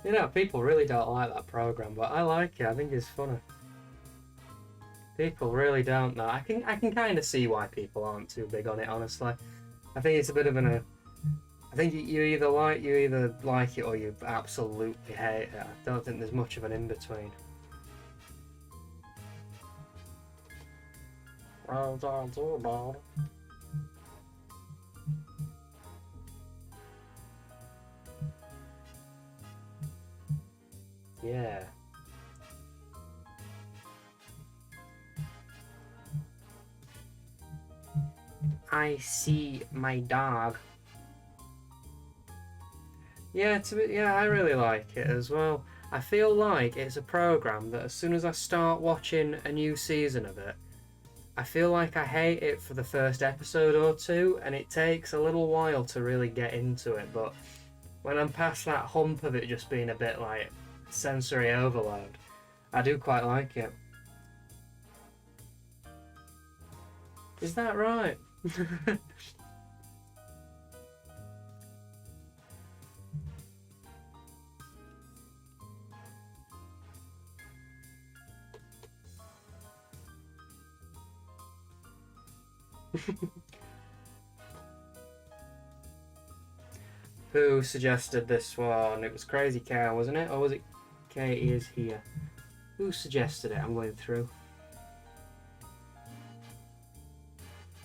You know, people really don't like that program, but I like it. I think it's funny. People really don't know. I can kind of see why people aren't too big on it, honestly. I think it's a bit of an. I think you either like it or you absolutely hate it. I don't think there's much of an in between. Yeah. I see my dog. Yeah, I really like it as well. I feel like it's a program that as soon as I start watching a new season of it, I feel like I hate it for the first episode or two, and it takes a little while to really get into it, but when I'm past that hump of it just being a bit like sensory overload, I do quite like it. Is that right? Who suggested this one? It was Crazy Cow, wasn't it? Or was it Katie is here? Who suggested it? I'm going through.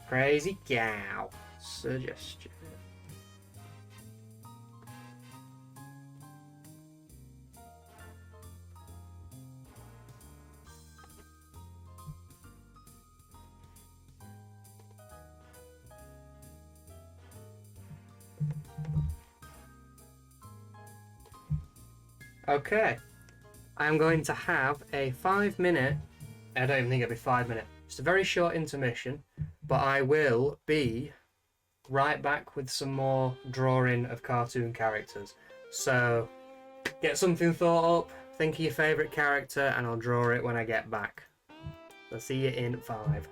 Crazy Cow suggestion. Okay, I'm going to have a 5-minute, I don't even think it'll be 5 minutes, just a very short intermission, but I will be right back with some more drawing of cartoon characters. So, get something thought up, think of your favourite character, and I'll draw it when I get back. I'll see you in 5.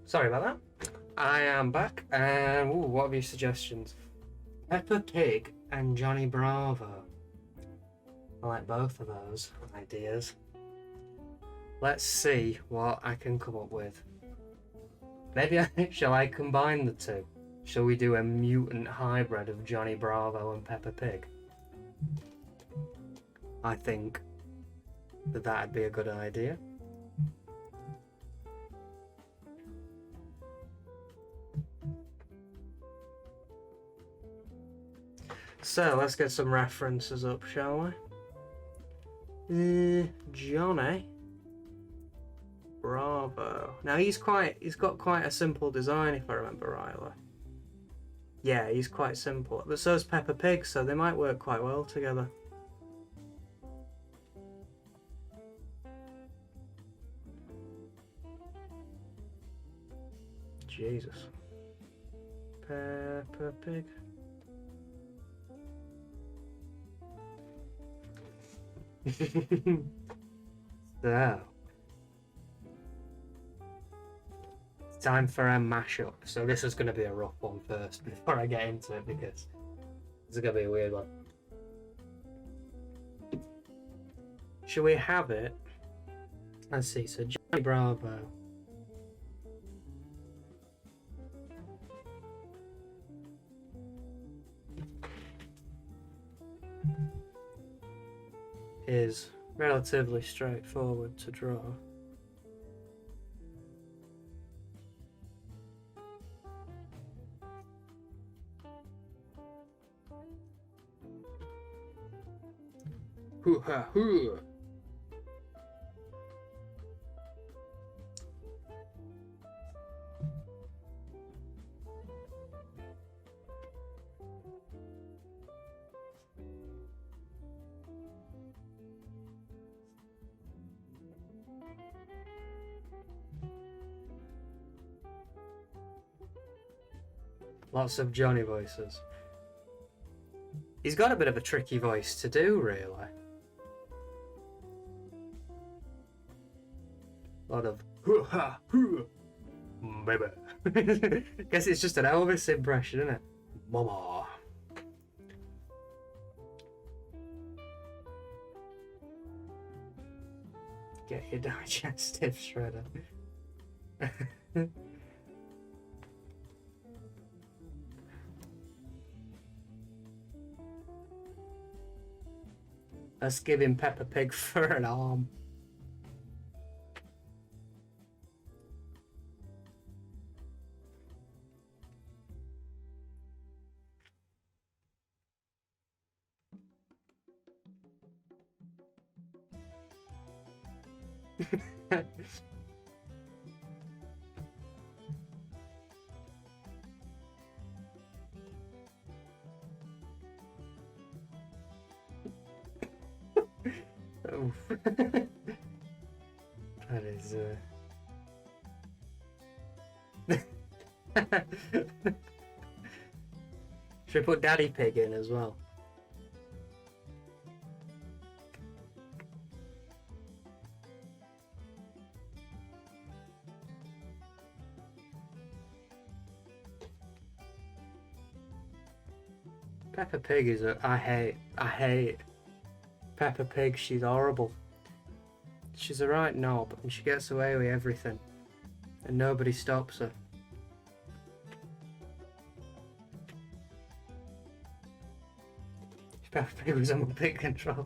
Sorry about that. I am back, and what are your suggestions? Peppa Pig and Johnny Bravo. I like both of those ideas. Let's see what I can come up with. Maybe shall I combine the two? Shall we do a mutant hybrid of Johnny Bravo and Peppa Pig? I think that that'd be a good idea. So let's get some references up, shall we? Johnny Bravo. Now he's got quite a simple design, if I remember rightly. Yeah, he's quite simple. But so's Peppa Pig, so they might work quite well together. Jesus. Peppa Pig. So, it's time for a mashup. So this is going to be a rough one first before I get into it, because this is going to be a weird one. Should we have it? Let's see. So Johnny Bravo. Is relatively straightforward to draw. Hoo-ha-hoo! Lots of Johnny voices. He's got a bit of a tricky voice to do, really. A lot of baby. Guess it's just an Elvis impression, isn't it? Mama. Get your digestive shredder. Let's give him Peppa Pig for an arm. Oh. That is Should we put Daddy Pig in as well? Peppa Pig is I hate Peppa Pig. She's horrible. She's a right knob and she gets away with everything and nobody stops her. Peppa Pig was on pig control.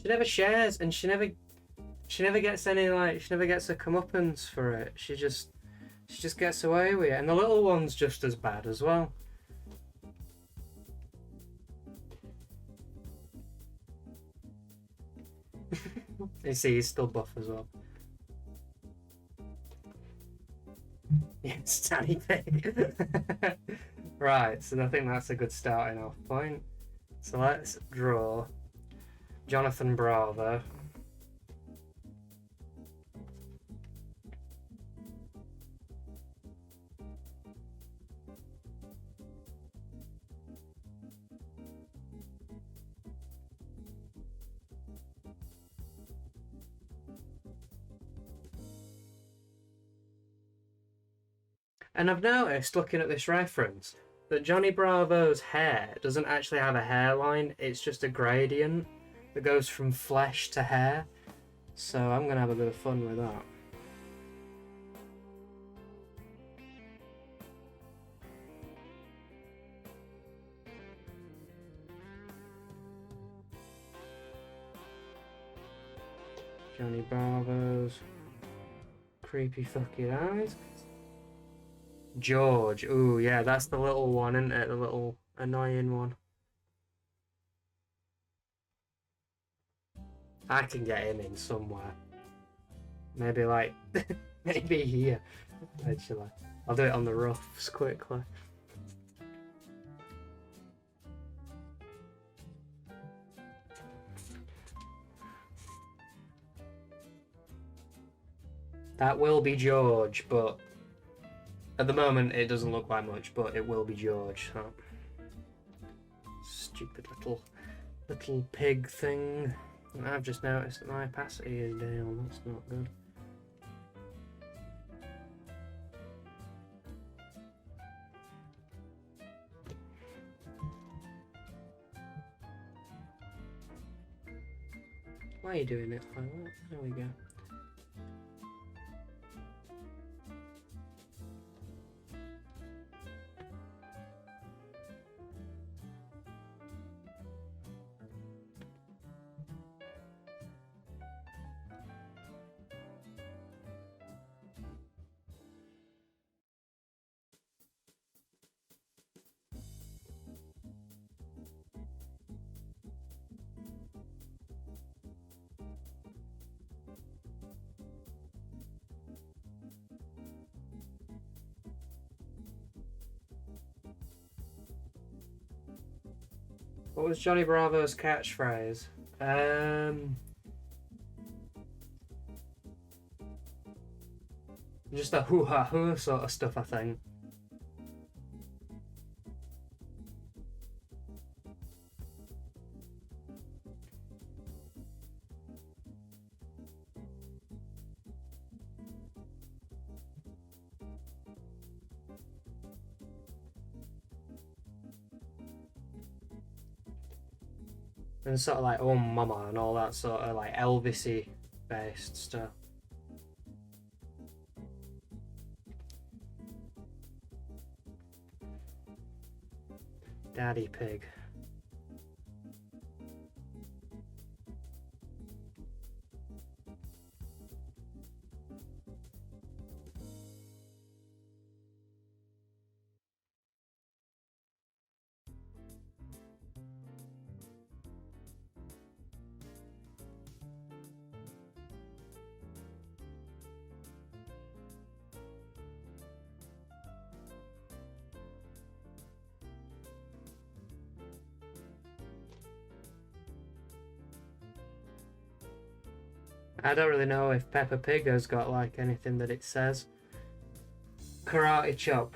She never shares, and she never gets any, like, she never gets a comeuppance for it. She just gets away with it, and the little one's just as bad as well. You see, he's still buff as well. Yes, Danny Pig. Right, so I think that's a good starting off point. So let's draw Jonathan Bravo. And I've noticed, looking at this reference, that Johnny Bravo's hair doesn't actually have a hairline, it's just a gradient that goes from flesh to hair. So I'm going to have a bit of fun with that. Johnny Bravo's creepy fucking eyes. George. Ooh, yeah, that's the little one, isn't it? The little annoying one. I can get him in somewhere. Maybe like, maybe here, actually. I'll do it on the roughs quickly. That will be George, but at the moment it doesn't look like much, but it will be George. So. Stupid little pig thing. And I've just noticed that my opacity is down. That's not good. Why are you doing it like that? There we go. What was Johnny Bravo's catchphrase? Just a hoo-ha-hoo sort of stuff, I think. And sort of like Oh Mama and all that sort of like Elvis-y based stuff. Daddy Pig. I don't really know if Peppa Pig has got like anything that it says. Karate chop.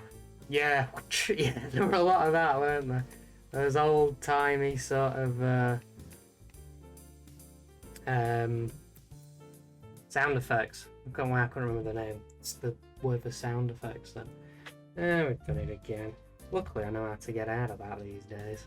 Yeah, yeah, there were a lot of that, weren't there? Those old timey sort of sound effects. I can't remember the name. It's the word for sound effects then. We've done it again. Luckily I know how to get out of that these days.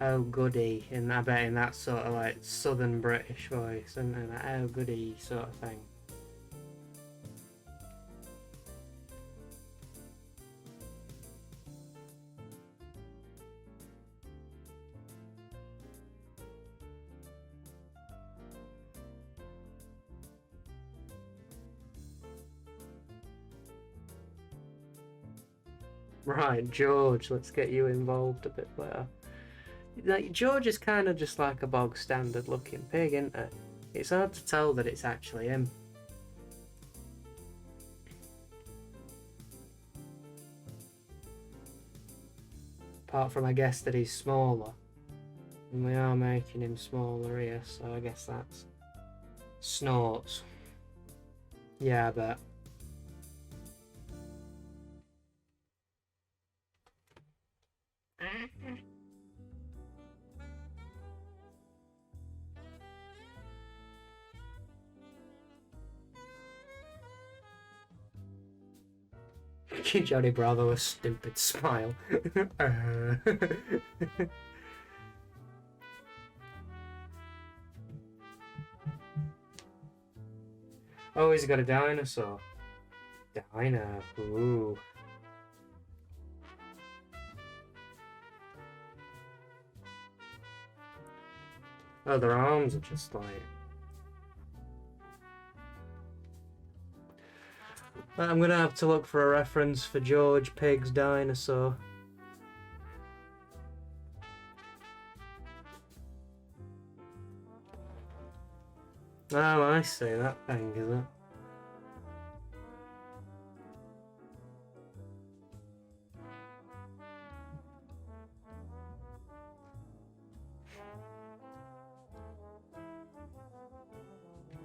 Oh goody, and I bet in that sort of like southern British voice, and like, oh goody sort of thing. Right, George, let's get you involved a bit better. Like, George is kind of just like a bog standard looking pig, isn't it? It's hard to tell that it's actually him. Apart from, I guess, that he's smaller. And we are making him smaller here, so I guess that's... Snorts. Yeah, I bet. Give Johnny Bravo a stupid smile. Oh, he's got a dinosaur. Dino. Ooh. Oh, their arms are just like... I'm gonna have to look for a reference for George Pig's dinosaur. Oh, I see, that thing, is it?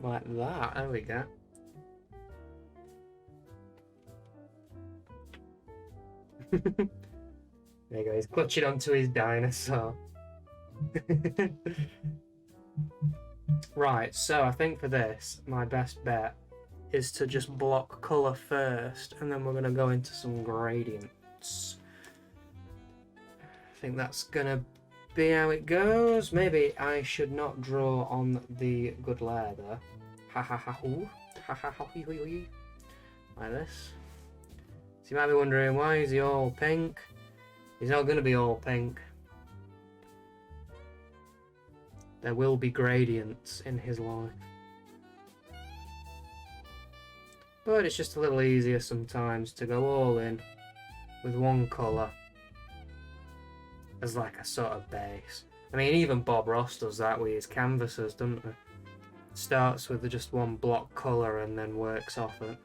Like that, there we go. There you go, he's clutching onto his dinosaur. Right, so I think for this, my best bet is to just block colour first, and then we're going to go into some gradients. I think that's going to be how it goes. Maybe I should not draw on the good layer there. Ha ha ha hoo. Ha ha ha hoo hoo hoo. Like this. So you might be wondering, why is he all pink? He's not going to be all pink. There will be gradients in his life. But it's just a little easier sometimes to go all in with one colour as like a sort of base. I mean, even Bob Ross does that with his canvases, doesn't he? Starts with just one block colour and then works off it.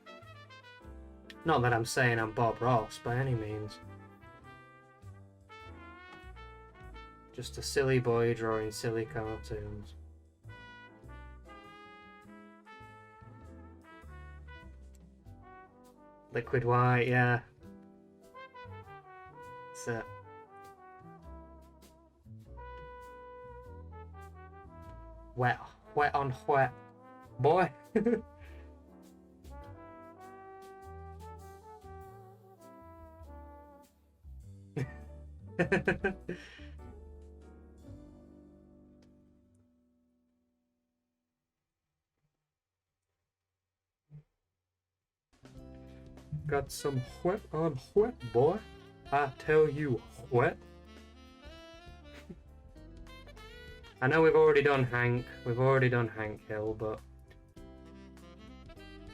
Not that I'm saying I'm Bob Ross by any means. Just a silly boy drawing silly cartoons. Liquid white, yeah. That's it. Wet on wet. Boy. Got some wet on wet, boy. I tell you what. I know we've already done Hank Hill, but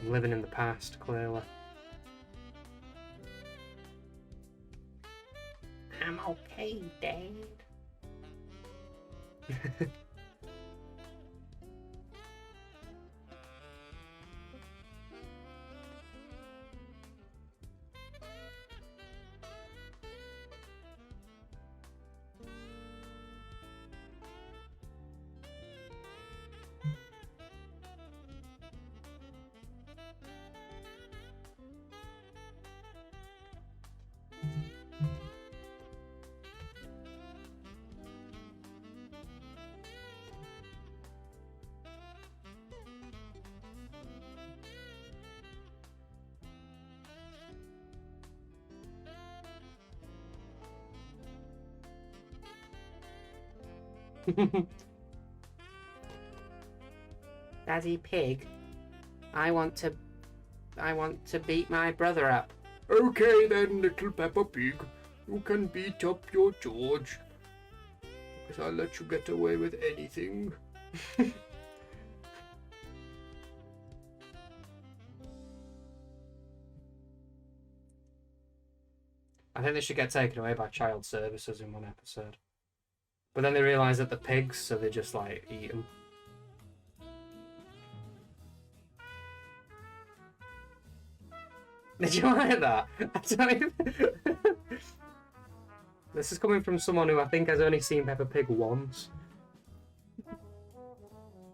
I'm living in the past, clearly. I'm okay, Dad. Daddy Pig, I want to beat my brother up. Okay then, little Peppa Pig. You can beat up your George. Because I'll let you get away with anything. I think they should get taken away by child services in one episode. But then they realise that they're pigs, so they just like eat them. Did you like that? I don't even... This is coming from someone who I think has only seen Peppa Pig once.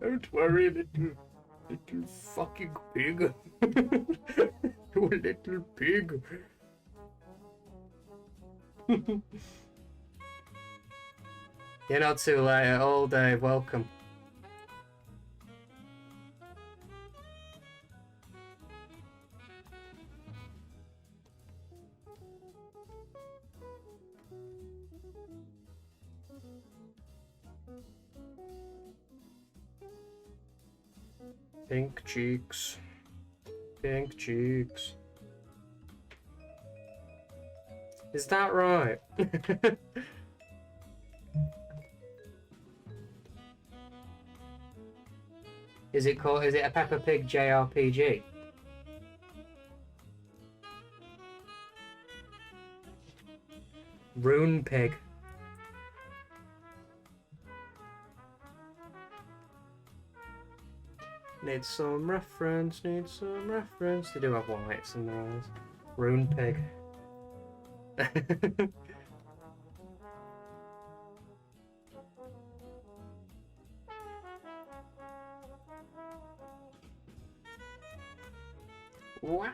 Don't worry, little fucking pig. You little pig. You're not too late at all, Dave. Welcome. Pink cheeks. Pink cheeks. Is that right? Is it a Peppa Pig JRPG? Rune Pig. Need some reference, need some reference. They do have whites in their eyes. Rune Pig. What?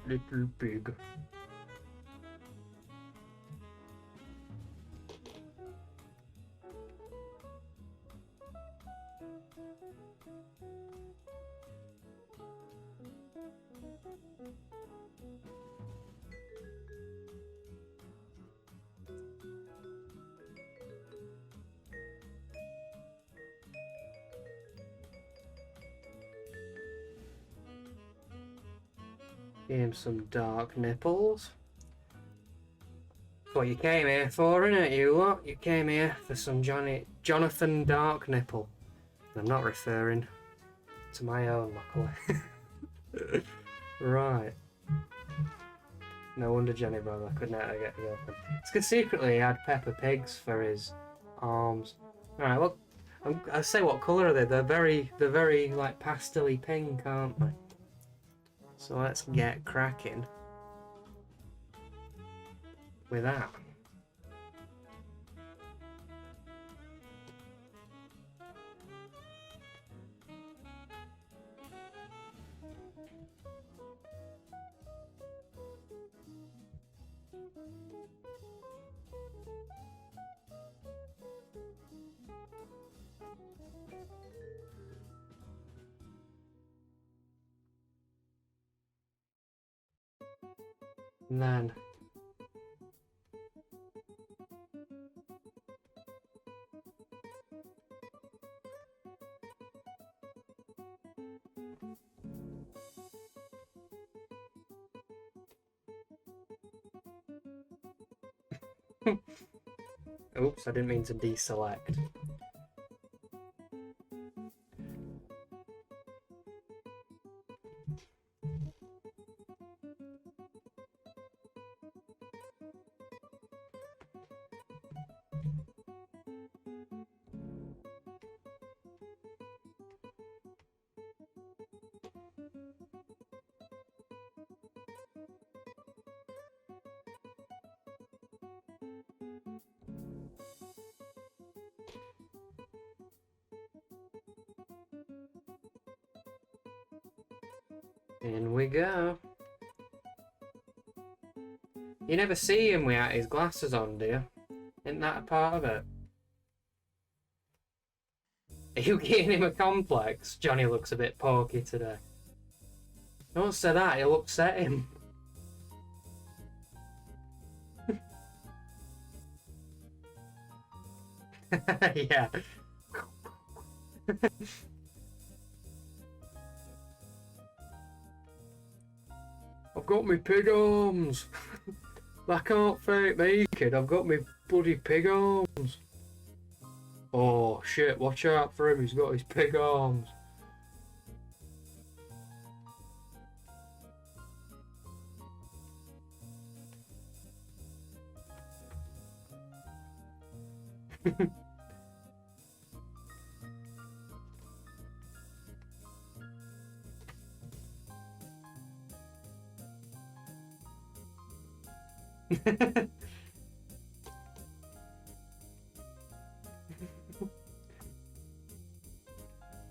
Little pig. Give him some dark nipples. That's what you came here for, innit, you lot? You came here for some Jonathan Dark Nipple. I'm not referring to my own, luckily. Right. No wonder Johnny Brother could never get the girlfriend. It's because secretly he had Peppa Pigs for his arms. Alright, well, I say what colour are they? They're very like pastel-y pink, aren't they? So let's get cracking with that. And then oops, I didn't mean to deselect. In we go. You never see him without his glasses on, do you? Isn't that a part of it? Are you getting him a complex? Johnny looks a bit porky today. Don't say that, he'll upset him. Yeah. I've got my pig arms. That can't fake me, kid. I've got my bloody pig arms. Oh shit, watch out for him. He's got his pig arms. I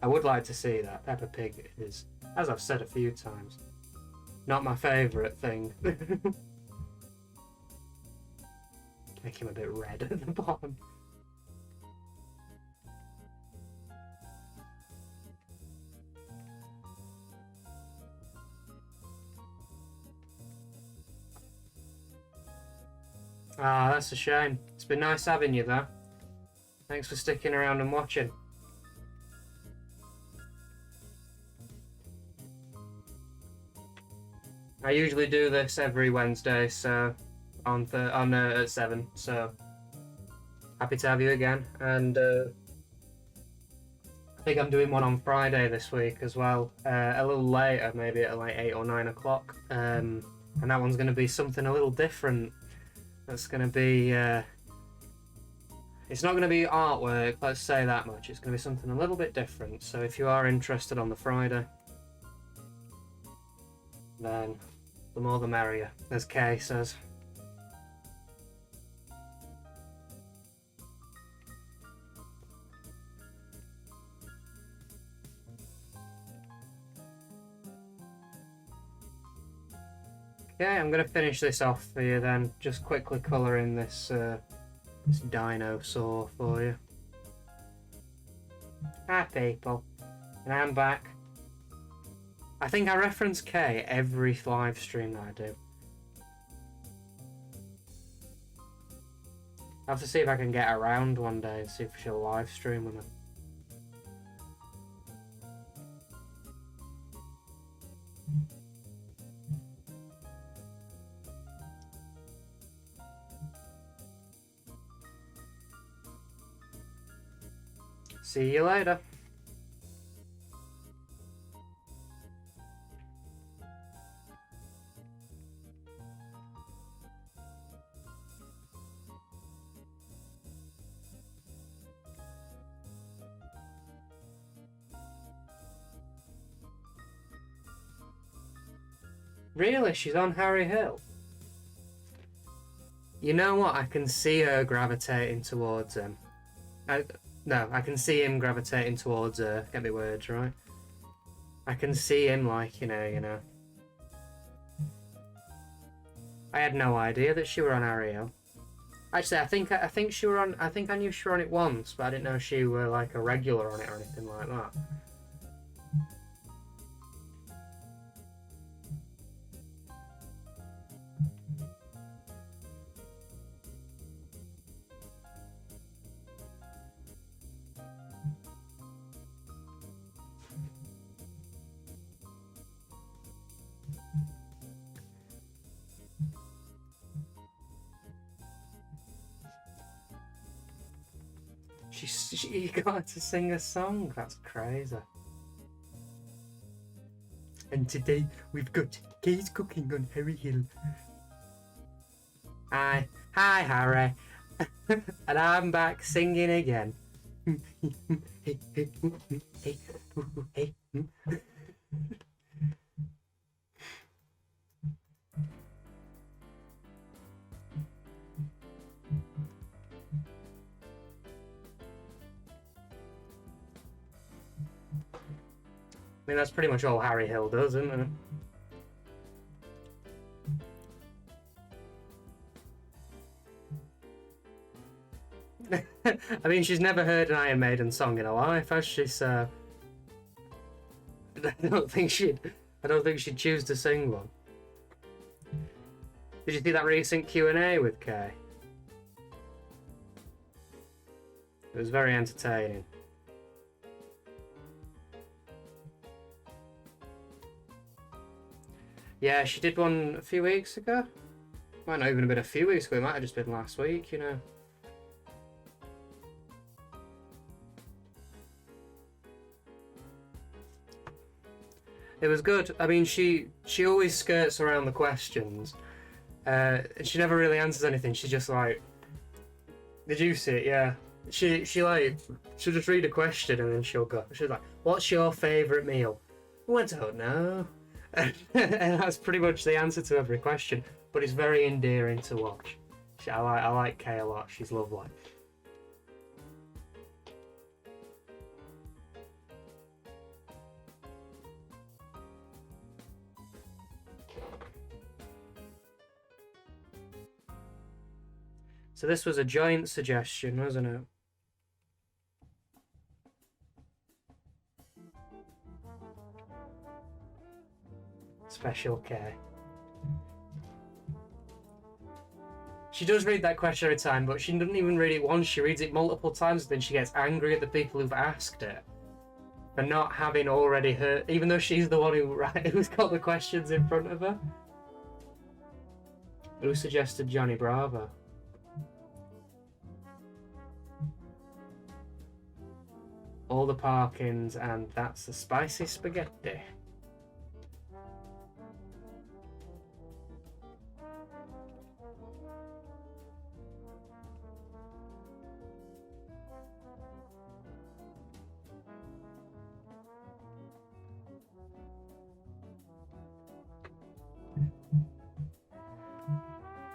would like to see that. Peppa Pig is, as I've said a few times, not my favourite thing. Make him a bit red at the bottom. Ah, that's a shame. It's been nice having you though. Thanks for sticking around and watching. I usually do this every Wednesday, so at 7. So happy to have you again, and I think I'm doing one on Friday this week as well. A little later, maybe at like 8 or 9 o'clock, and that one's going to be something a little different. That's going to be. It's not going to be artwork, let's say that much. It's going to be something a little bit different. So if you are interested on the Friday, then the more the merrier, as Kay says. Okay, I'm going to finish this off for you then. Just quickly colouring this this dinosaur for you. Hi people, and I'm back. I think I reference Kay every live stream that I do. I have to see if I can get around one day and see if she'll live stream with me. See you later. Really? She's on Harry Hill? You know what? I can see her gravitating towards him. No, I can see him gravitating towards her. Get me words right. I can see him like, you know. I had no idea that she were on Harry Hill. Actually, I think she were on. I think I knew she were on it once, but I didn't know she were like a regular on it or anything like that. She got to sing a song. That's crazy. And today we've got Kay's cooking on Harry Hill. Hi, Harry, and I'm back singing again. I mean, that's pretty much all Harry Hill does, isn't it? I mean, she's never heard an Iron Maiden song in her life, has she? So I don't think she'd choose to sing one. Did you see that recent Q&A with Kay? It was very entertaining. Yeah, she did one a few weeks ago. Might not even have been a few weeks ago, it might have just been last week, you know. It was good. I mean, she always skirts around the questions. And she never really answers anything. She's just like, did you see it? Yeah. she'll just read a question and then she'll go. She's like, "What's your favourite meal?" Oh, I don't know. And that's pretty much the answer to every question. But it's very endearing to watch. I like Kay a lot. She's lovely. So this was a giant suggestion, wasn't it? Special K. She does read that question every time, but she doesn't even read it once. She reads it multiple times, and then she gets angry at the people who've asked it for not having already heard, even though she's the one who's got the questions in front of her. Who suggested Johnny Bravo? All the Parkins, and that's the spicy spaghetti.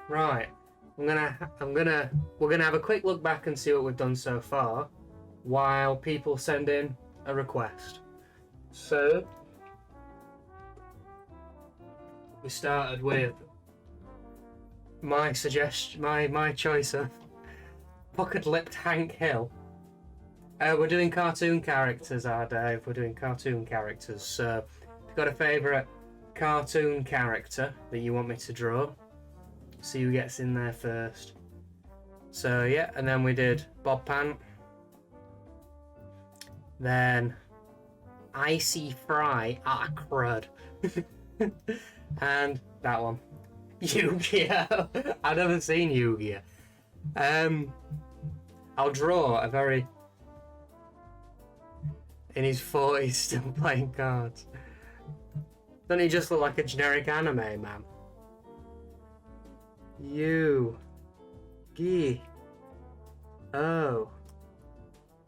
Right, we're gonna have a quick look back and see what we've done so far, while people send in a request. So we started with my suggestion, my choice of pocket-lipped Hank Hill. We're doing cartoon characters, Dave. We're doing cartoon characters. So if you've got a favourite cartoon character that you want me to draw, see who gets in there first. So yeah, and then we did Bob Pant. Then Icy Fry, crud. And that one. Yu-Gi-Oh! I've never seen Yu-Gi-Oh! I'll draw a very... in his 40s still playing cards. Doesn't he just look like a generic anime man? Yu-Gi-Oh!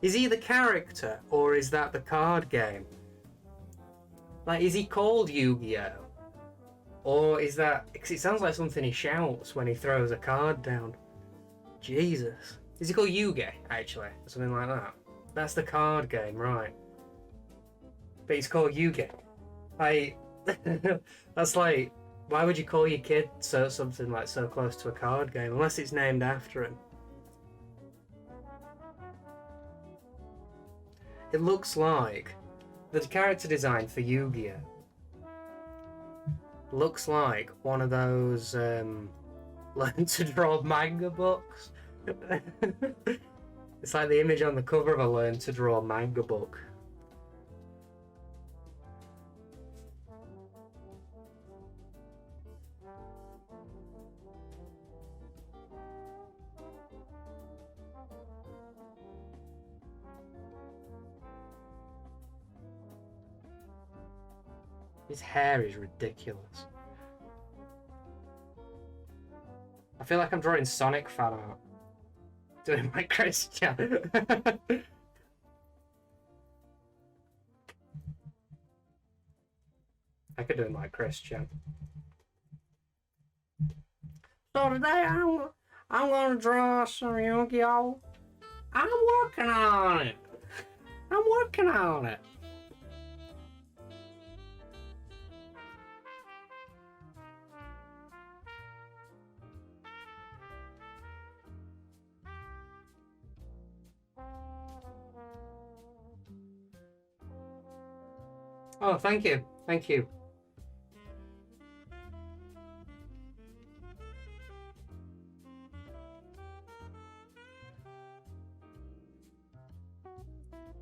Is he the character, or is that the card game? Like, is he called Yu-Gi-Oh? Or is that... because it sounds like something he shouts when he throws a card down. Jesus. Is he called Yu-Gi, actually? Or something like that? That's the card game, right. But he's called Yu-Gi. Like... that's like... why would you call your kid something like so close to a card game? Unless it's named after him. It looks like the character design for Yu-Gi-Oh! Looks like one of those learn to draw manga books. It's like the image on the cover of a learn to draw manga book. His hair is ridiculous. I feel like I'm drawing Sonic fan art. Doing my Christian. I could do my Christian. So today I'm gonna draw some Yu-Gi-Oh! I'm working on it. I'm working on it. Oh, thank you. Thank you.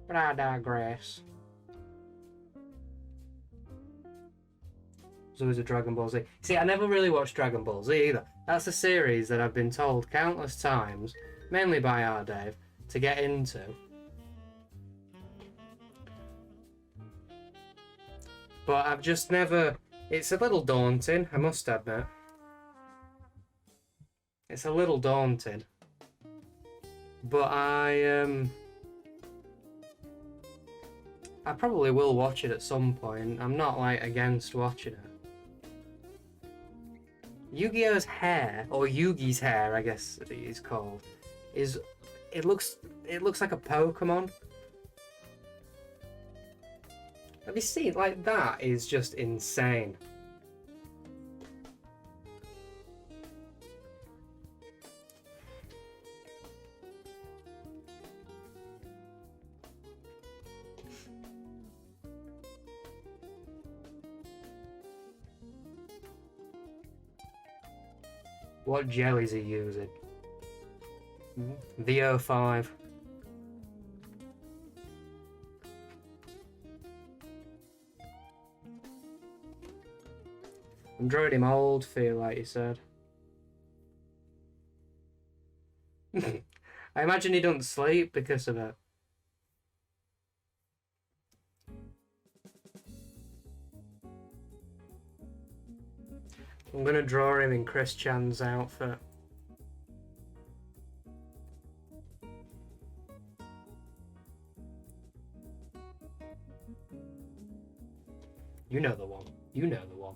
But I digress. There's always a Dragon Ball Z. See, I never really watched Dragon Ball Z either. That's a series that I've been told countless times, mainly by our Dave, to get into. But I've just never... it's a little daunting, I must admit. It's a little daunting. But I probably will watch it at some point. I'm not like against watching it. Yu-Gi-Oh's hair, or Yugi's hair, I guess it's called, it looks like a Pokemon. Have you seen, like, that is just insane. What jellies are you using? VO5. I'm drawing him old, feel like you said. I imagine he doesn't sleep because of it. I'm gonna draw him in Chris Chan's outfit. You know the one. You know the one.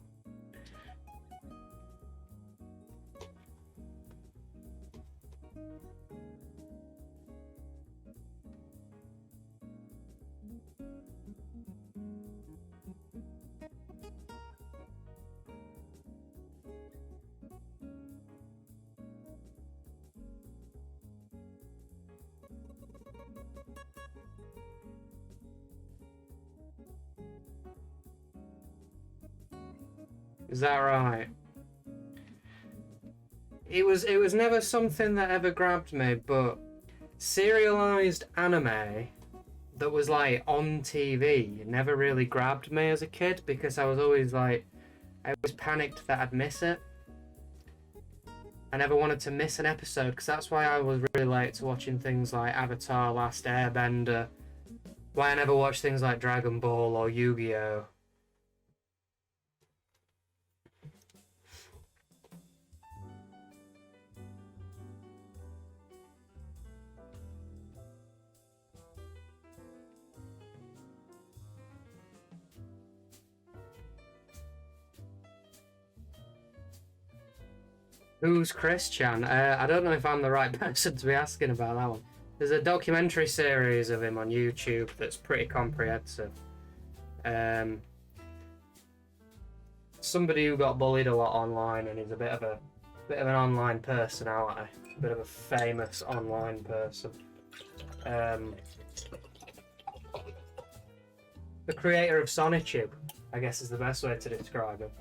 Is that right? It was never something that ever grabbed me, but serialized anime that was like on TV never really grabbed me as a kid because I was always panicked that I'd miss it. I never wanted to miss an episode because that's why I was really late to watching things like Avatar: Last Airbender. Why I never watched things like Dragon Ball or Yu-Gi-Oh! Who's Chris Chan? I don't know if I'm the right person to be asking about that one. There's a documentary series of him on YouTube that's pretty comprehensive. Somebody who got bullied a lot online and is a bit of an online personality, a bit of a famous online person. The creator of Sonitube, I guess, is the best way to describe him.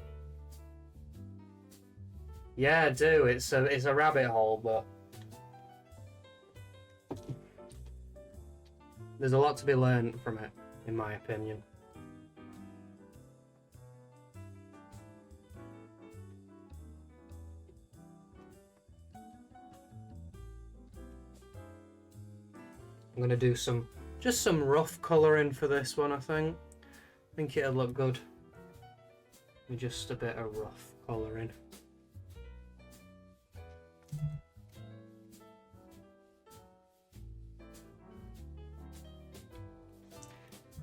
Yeah, I do. It's a rabbit hole, but there's a lot to be learned from it, in my opinion. I'm gonna do some rough colouring for this one. I think it'll look good. Just a bit of rough colouring.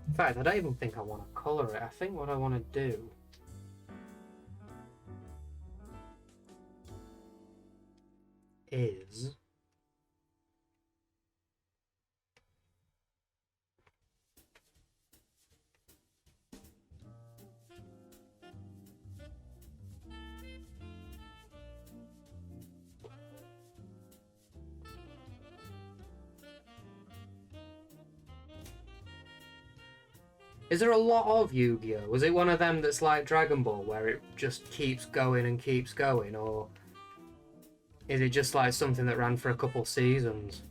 In fact, I don't even think I want to colour it. I think what I want to do is there a lot of Yu-Gi-Oh? Was it one of them that's like Dragon Ball, where it just keeps going and keeps going, or is it just like something that ran for a couple seasons?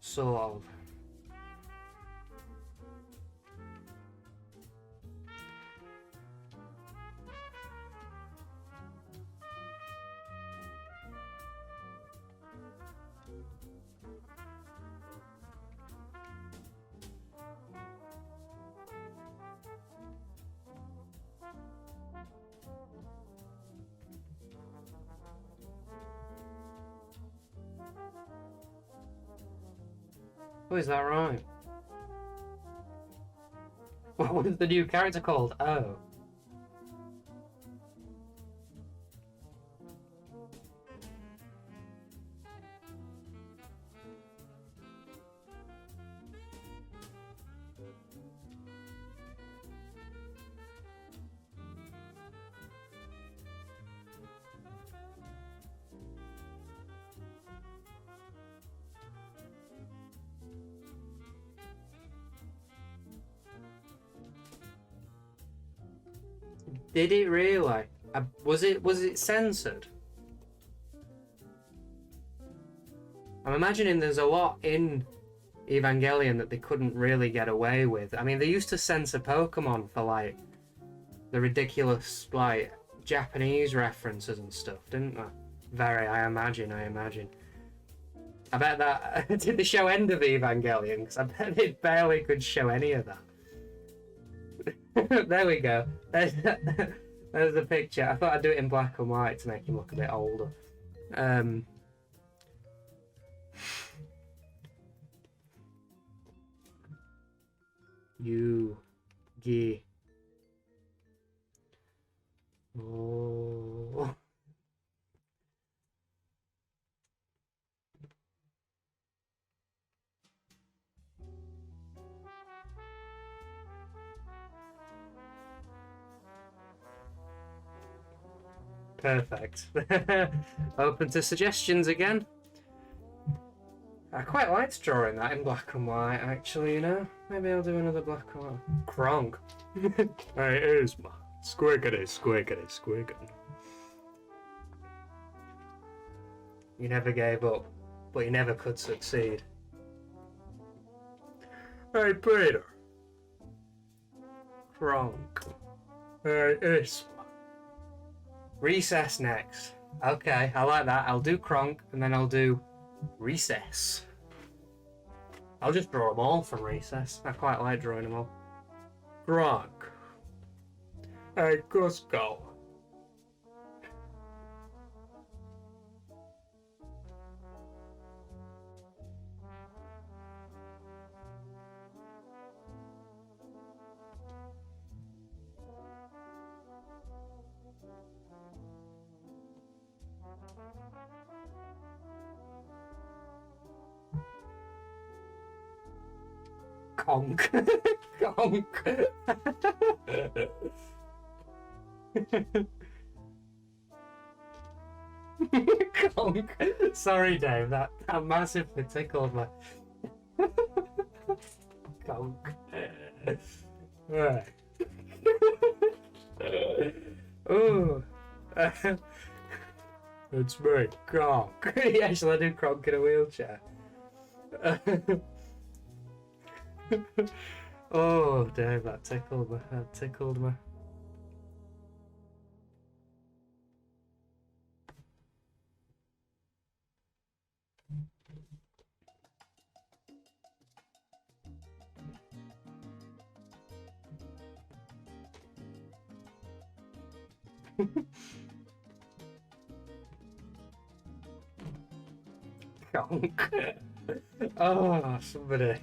Sort of. Oh, is that right? What was the new character called? Oh. Did it really? Was it censored? I'm imagining there's a lot in Evangelion that they couldn't really get away with. I mean, they used to censor Pokemon for like the ridiculous like Japanese references and stuff, didn't they? I imagine. I bet that did they show End of Evangelion? Because I bet it barely could show any of that. There we go. There's the picture. I thought I'd do it in black and white to make him look a bit older. Yugi. Oh. Perfect. Open to suggestions again. I quite liked drawing that in black and white, actually, you know? Maybe I'll do another black and white. Kronk. Hey, here's my squiggity, squiggity, squiggity. You never gave up, but you never could succeed. Hey, Peter. Kronk. Hey, Isma. Recess next. Okay, I like that. I'll do Kronk, and then I'll do Recess. I'll just draw them all from Recess. I quite like drawing them all. Kronk. Hey, Cusco. Conk. Conk. Conk. Sorry, Dave, that massively tickled me. Conk. Right. Ooh. It's me, Conk. Yeah, shall I do Conk in a wheelchair? Oh, Dave, that tickled me. That tickled me. Conk. Oh, somebody.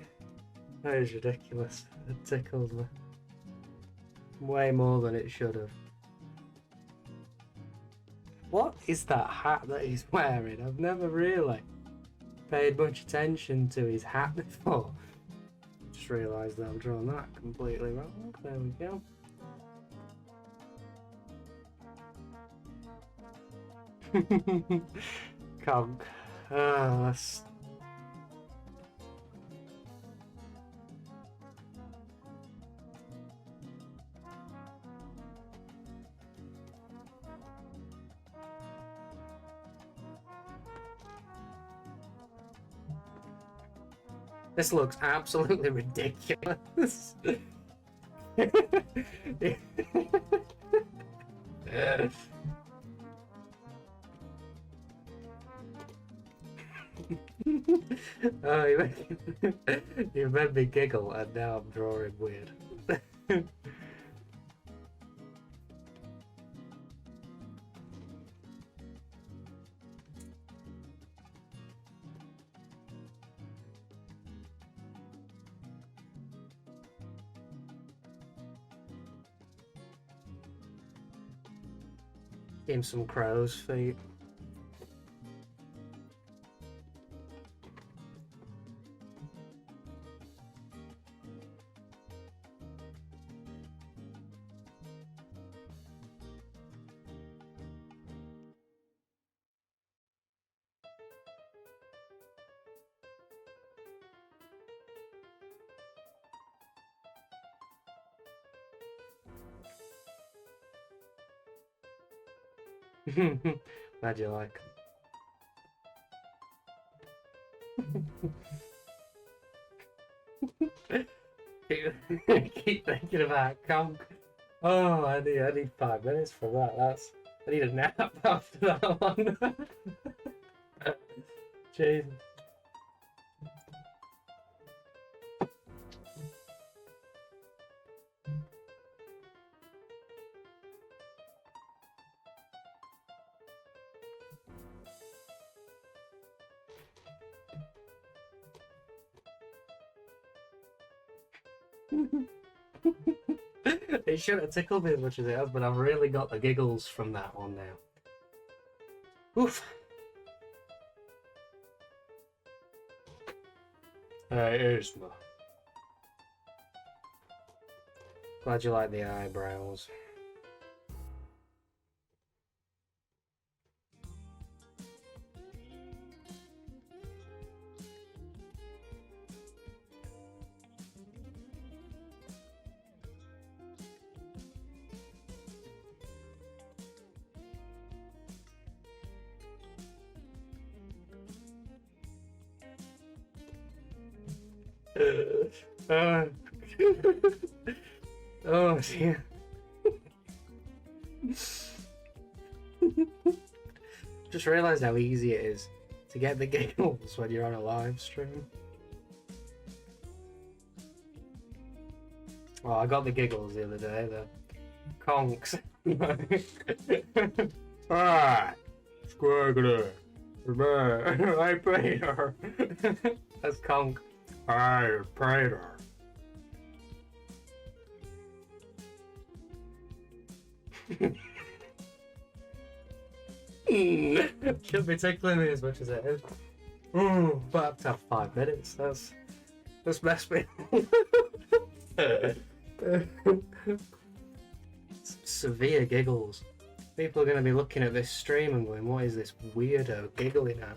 That is ridiculous. It tickled me. Way more than it should have. What is that hat that he's wearing? I've never really paid much attention to his hat before. Just realised that I've drawn that completely wrong. There we go. Conk. Oh, that's... This looks absolutely ridiculous. Oh, you made me giggle, and now I'm drawing weird. Give him some crow's feet. Glad you like 'em. Keep thinking about conch. Oh, I need 5 minutes for that. I need a nap after that one. Jesus. It shouldn't have tickled me as much as it has, but I've really got the giggles from that one now. Oof. Isma. Glad you like the eyebrows. Oh dear. Just realised how easy it is to get the giggles when you're on a live stream. Well, I got the giggles the other day, the conchs. Alright, squiggly. I played her. That's conch. I prayed her. Should be tickling me as much as it is. But I have to have 5 minutes. That's messed me up. Severe giggles. People are going to be looking at this stream and going, what is this weirdo giggling at?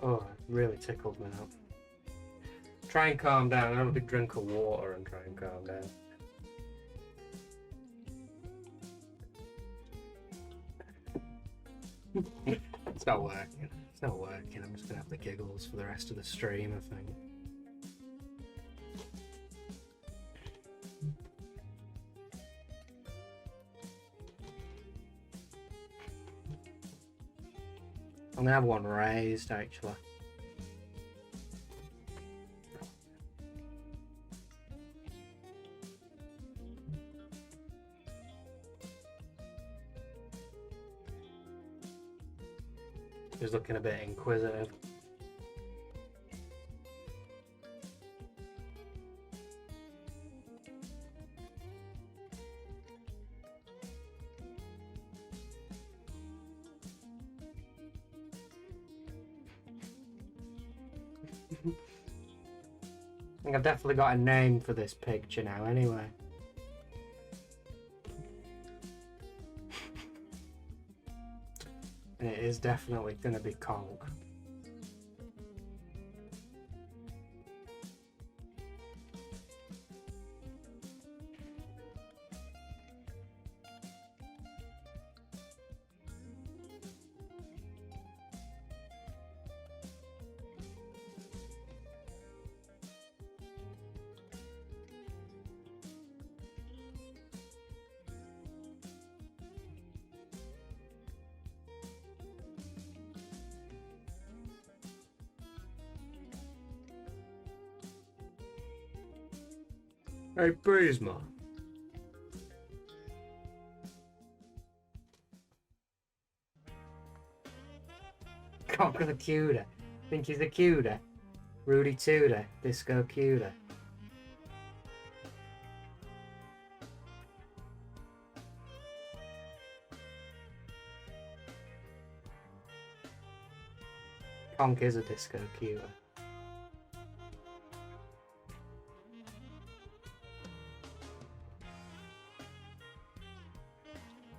Oh, it really tickled me now. Try and calm down. Have a big drink of water and try and calm down. It's not working. It's not working. I'm just gonna have the giggles for the rest of the stream, I think. I'm gonna have one raised actually. He's looking a bit inquisitive. I think I've definitely got a name for this picture now anyway. And it is definitely going to be conch. Hey, Prisma. Cock the cuter. Think he's the cuter? Rudy Tudor. Disco cuter. Conk is a disco cuter.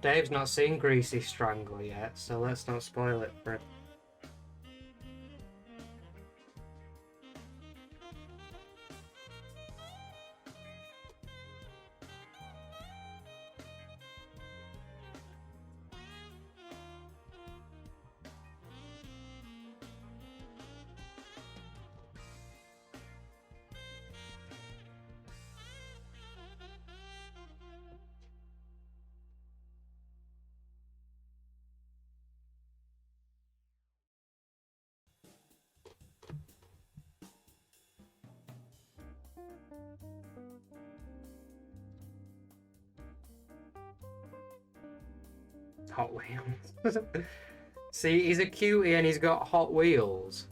Dave's not seen Greasy Strangler yet, so let's not spoil it for him. Hot Wheels. See, he's a cutie and he's got Hot Wheels.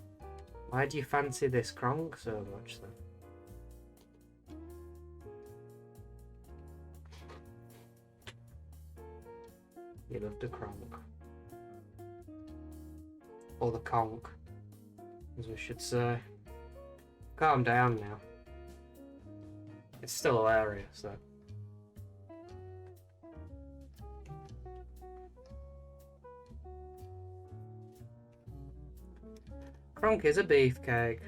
Why do you fancy this Kronk so much then? You love the Kronk. Or the Conk, as we should say. Calm down now. It's still hilarious though. Kronk is a beefcake.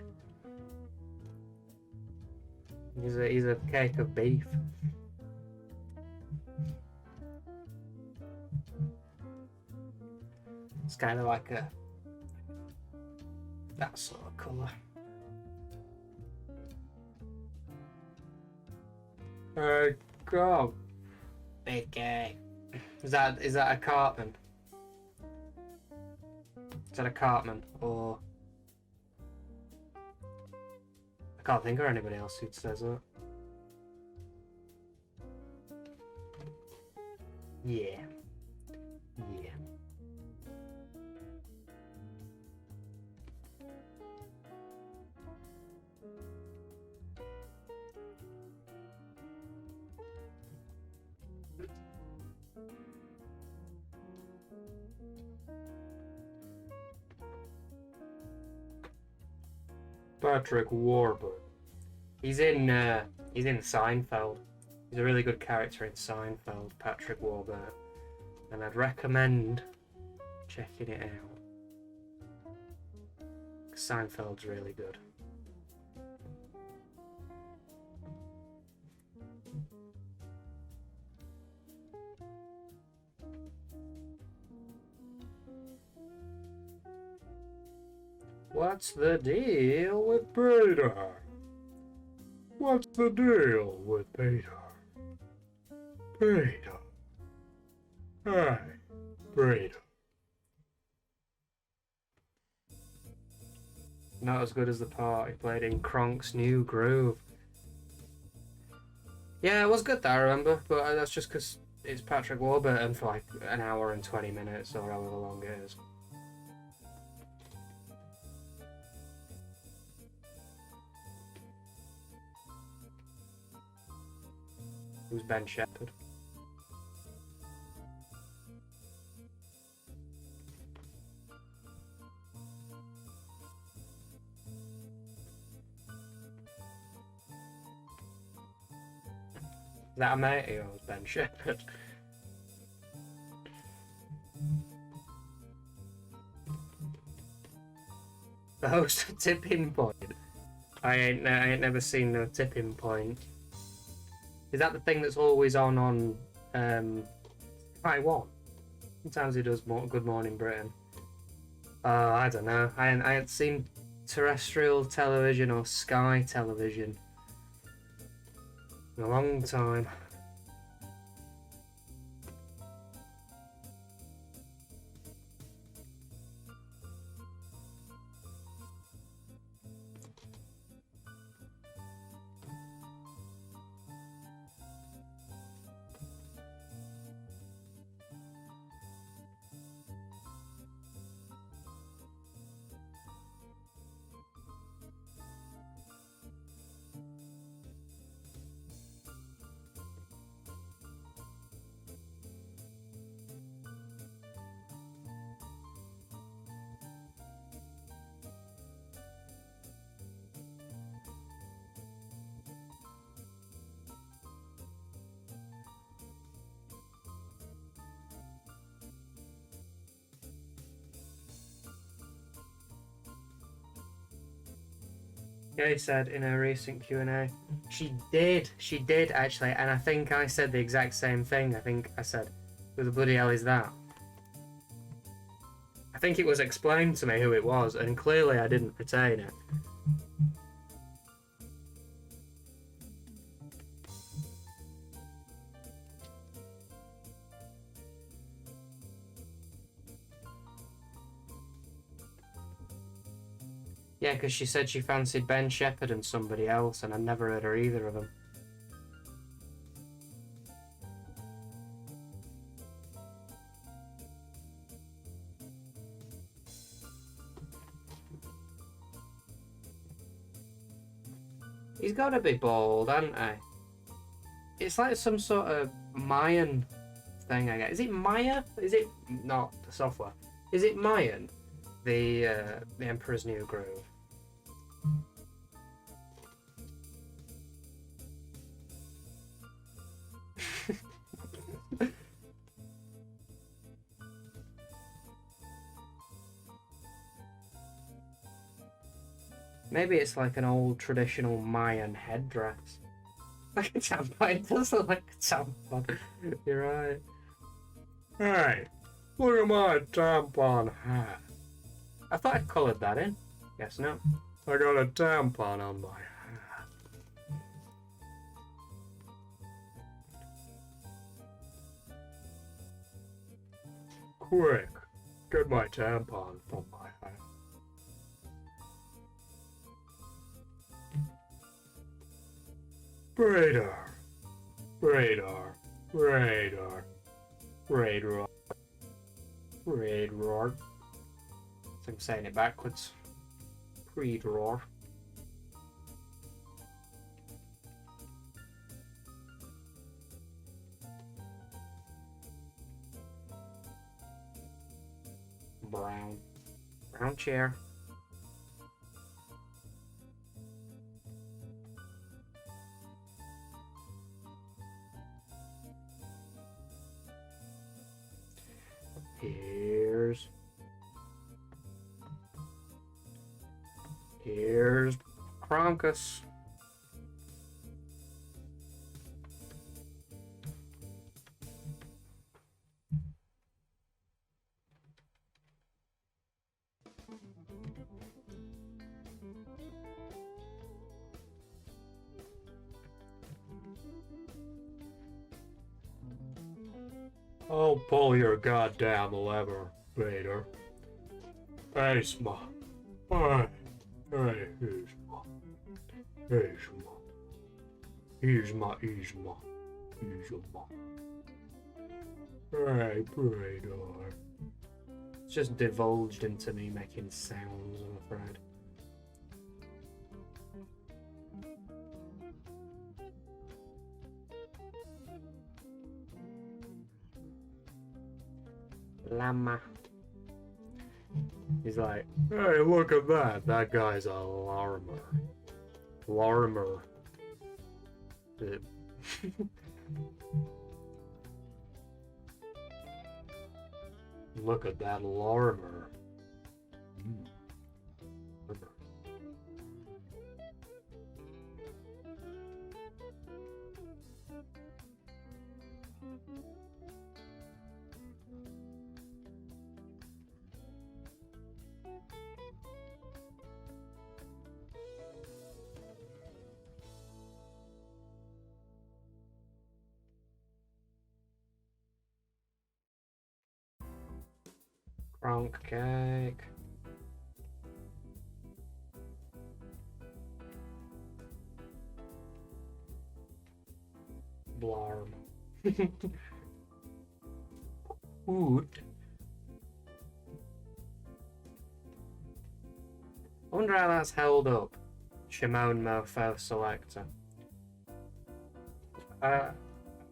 He's a cake of beef. It's kind of like that sort of colour. Go. Big cake. Is that a Cartman? Is that a Cartman or? I can't think of anybody else who says that. Yeah. Yeah. Patrick Warburton. He's in Seinfeld. He's a really good character in Seinfeld, Patrick Warburton. And I'd recommend checking it out. Seinfeld's really good. What's the deal with Peter? What's the deal with Peter? Peter. Hey, Peter. Not as good as the part he played in Kronk's New Groove. Yeah, it was good that I remember, but that's just because it's Patrick Warburton for like an hour and 20 minutes or however long it is. Who's Ben Shepherd? Is that a matey or was Ben Shepherd? The host of Tipping Point. I ain't never seen no Tipping Point. Is that the thing that's always on Taiwan? Sometimes he does Good Morning Britain. I don't know. I hadn't seen terrestrial television or Sky television in a long time. Kay said in a recent Q&A. She did actually, and I think I said the exact same thing. I think I said, who the bloody hell is that? I think it was explained to me who it was, and clearly I didn't retain it. Yeah, because she said she fancied Ben Shepherd and somebody else, and I'd never heard of either of them. He's got to be bald, hasn't he? It's like some sort of Mayan thing, I guess. Is it Maya? Is it not the software? Is it Mayan? The Emperor's New Groove. Maybe it's like an old traditional Mayan headdress. Like a tampon. It does look like a tampon. You're right. Hey, look at my tampon hat. I thought I'd coloured that in. Guess not. I got a tampon on my hat. Quick, get my tampon from my hat. Radar. Radar. Radar. Radar. Radar. I'm saying it backwards. Radar. Brown. Brown chair. Here's Kronkus. I'll pull your goddamn lever, Vader. Hey, Sma. Hey, here's Ma. Here's Ma. Here's Ma. Here's Ma. Here's Ma. Hey, Vader. It's just divulged into me making sounds, I'm afraid. Llama. He's like, hey, look at that. That guy's a Larmer. Larmer. Look at that Larmer. Larmer. Kronk cake. Blarm. Woot. I wonder how that's held up. Shimon Mofo Selector. I'm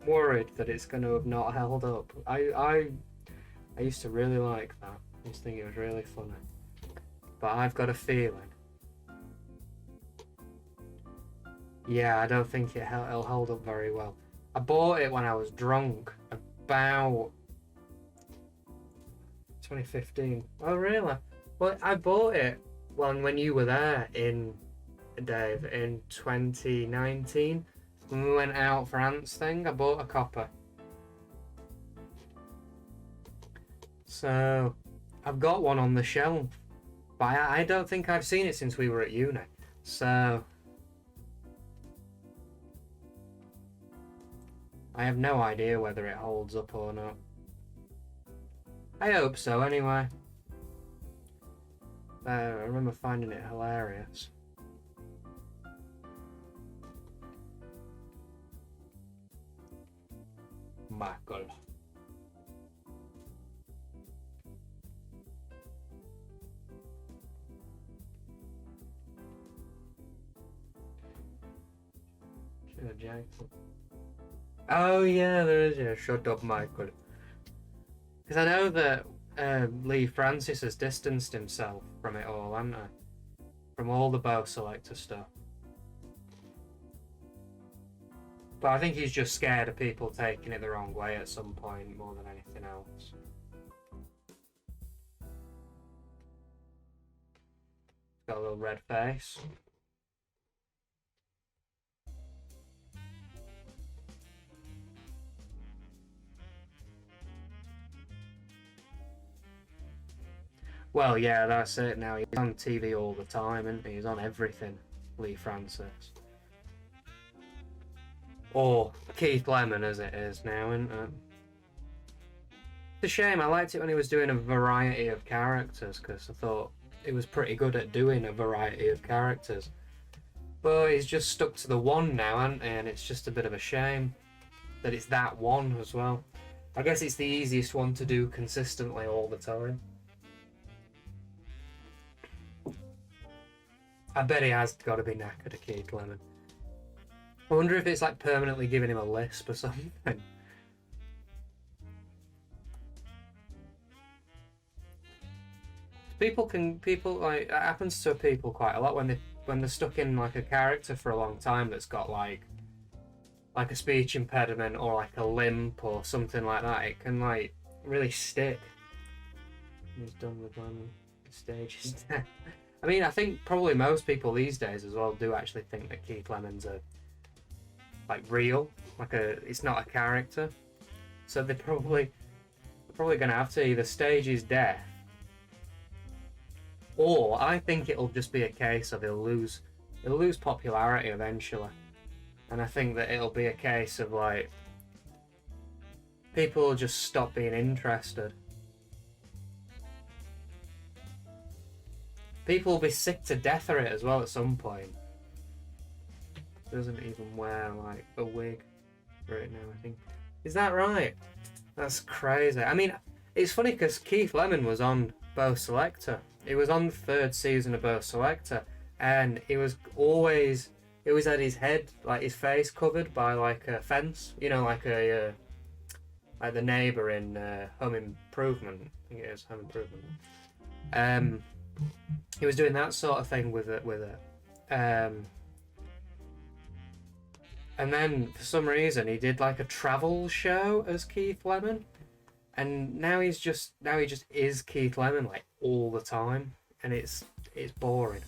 worried that it's going to have not held up. I used to really like that. I used to think it was really funny. But I've got a feeling. Yeah, I don't think it'll hold up very well. I bought it when I was drunk. About 2015. Oh, really? Well, I bought it when you were there in Dave, in 2019 when we went out for Ant's thing. I bought a copy. So I've got one on the shelf, but I don't think I've seen it since we were at uni. So I have no idea whether it holds up or not. I hope so, anyway. I remember finding it hilarious. Michael. Jackson. Oh yeah, there is. Yeah, shut up, Michael. Because I know that Lee Francis has distanced himself from it all, hasn't he? From all the bow selector stuff. But I think he's just scared of people taking it the wrong way at some point more than anything else. Got a little red face. Well, yeah, that's it now. He's on TV all the time, isn't he? He's on everything, Lee Francis. Or Keith Lemon, as it is now, isn't it? It's a shame. I liked it when he was doing a variety of characters, because I thought he was pretty good at doing a variety of characters. But he's just stuck to the one now, hasn't he? And it's just a bit of a shame that it's that one as well. I guess it's the easiest one to do consistently all the time. I bet he has got to be knackered of Keith Lemon. I wonder if it's like permanently giving him a lisp or something. People like, it happens to people quite a lot when they're stuck in like a character for a long time that's got like a speech impediment or like a limp or something like that. It can like really stick. He's done with one stage. I mean, I think probably most people these days as well do actually think that Keith Lemon's like real, it's not a character. So they're probably going to have to either stage his death, or I think it'll just be a case of he'll lose popularity eventually, and I think that it'll be a case of like people will just stop being interested. People will be sick to death of it as well at some point. Doesn't even wear like a wig right now, I think. Is that right? That's crazy. I mean, it's funny because Keith Lemon was on Bow Selector. He was on the 3rd season of Bow Selector, and he always had his head, like his face, covered by like a fence. You know, like the neighbour in Home Improvement. I think it is Home Improvement. He was doing that sort of thing with it. And then for some reason he did like a travel show as Keith Lemon, and now he just is Keith Lemon like all the time, and it's boring.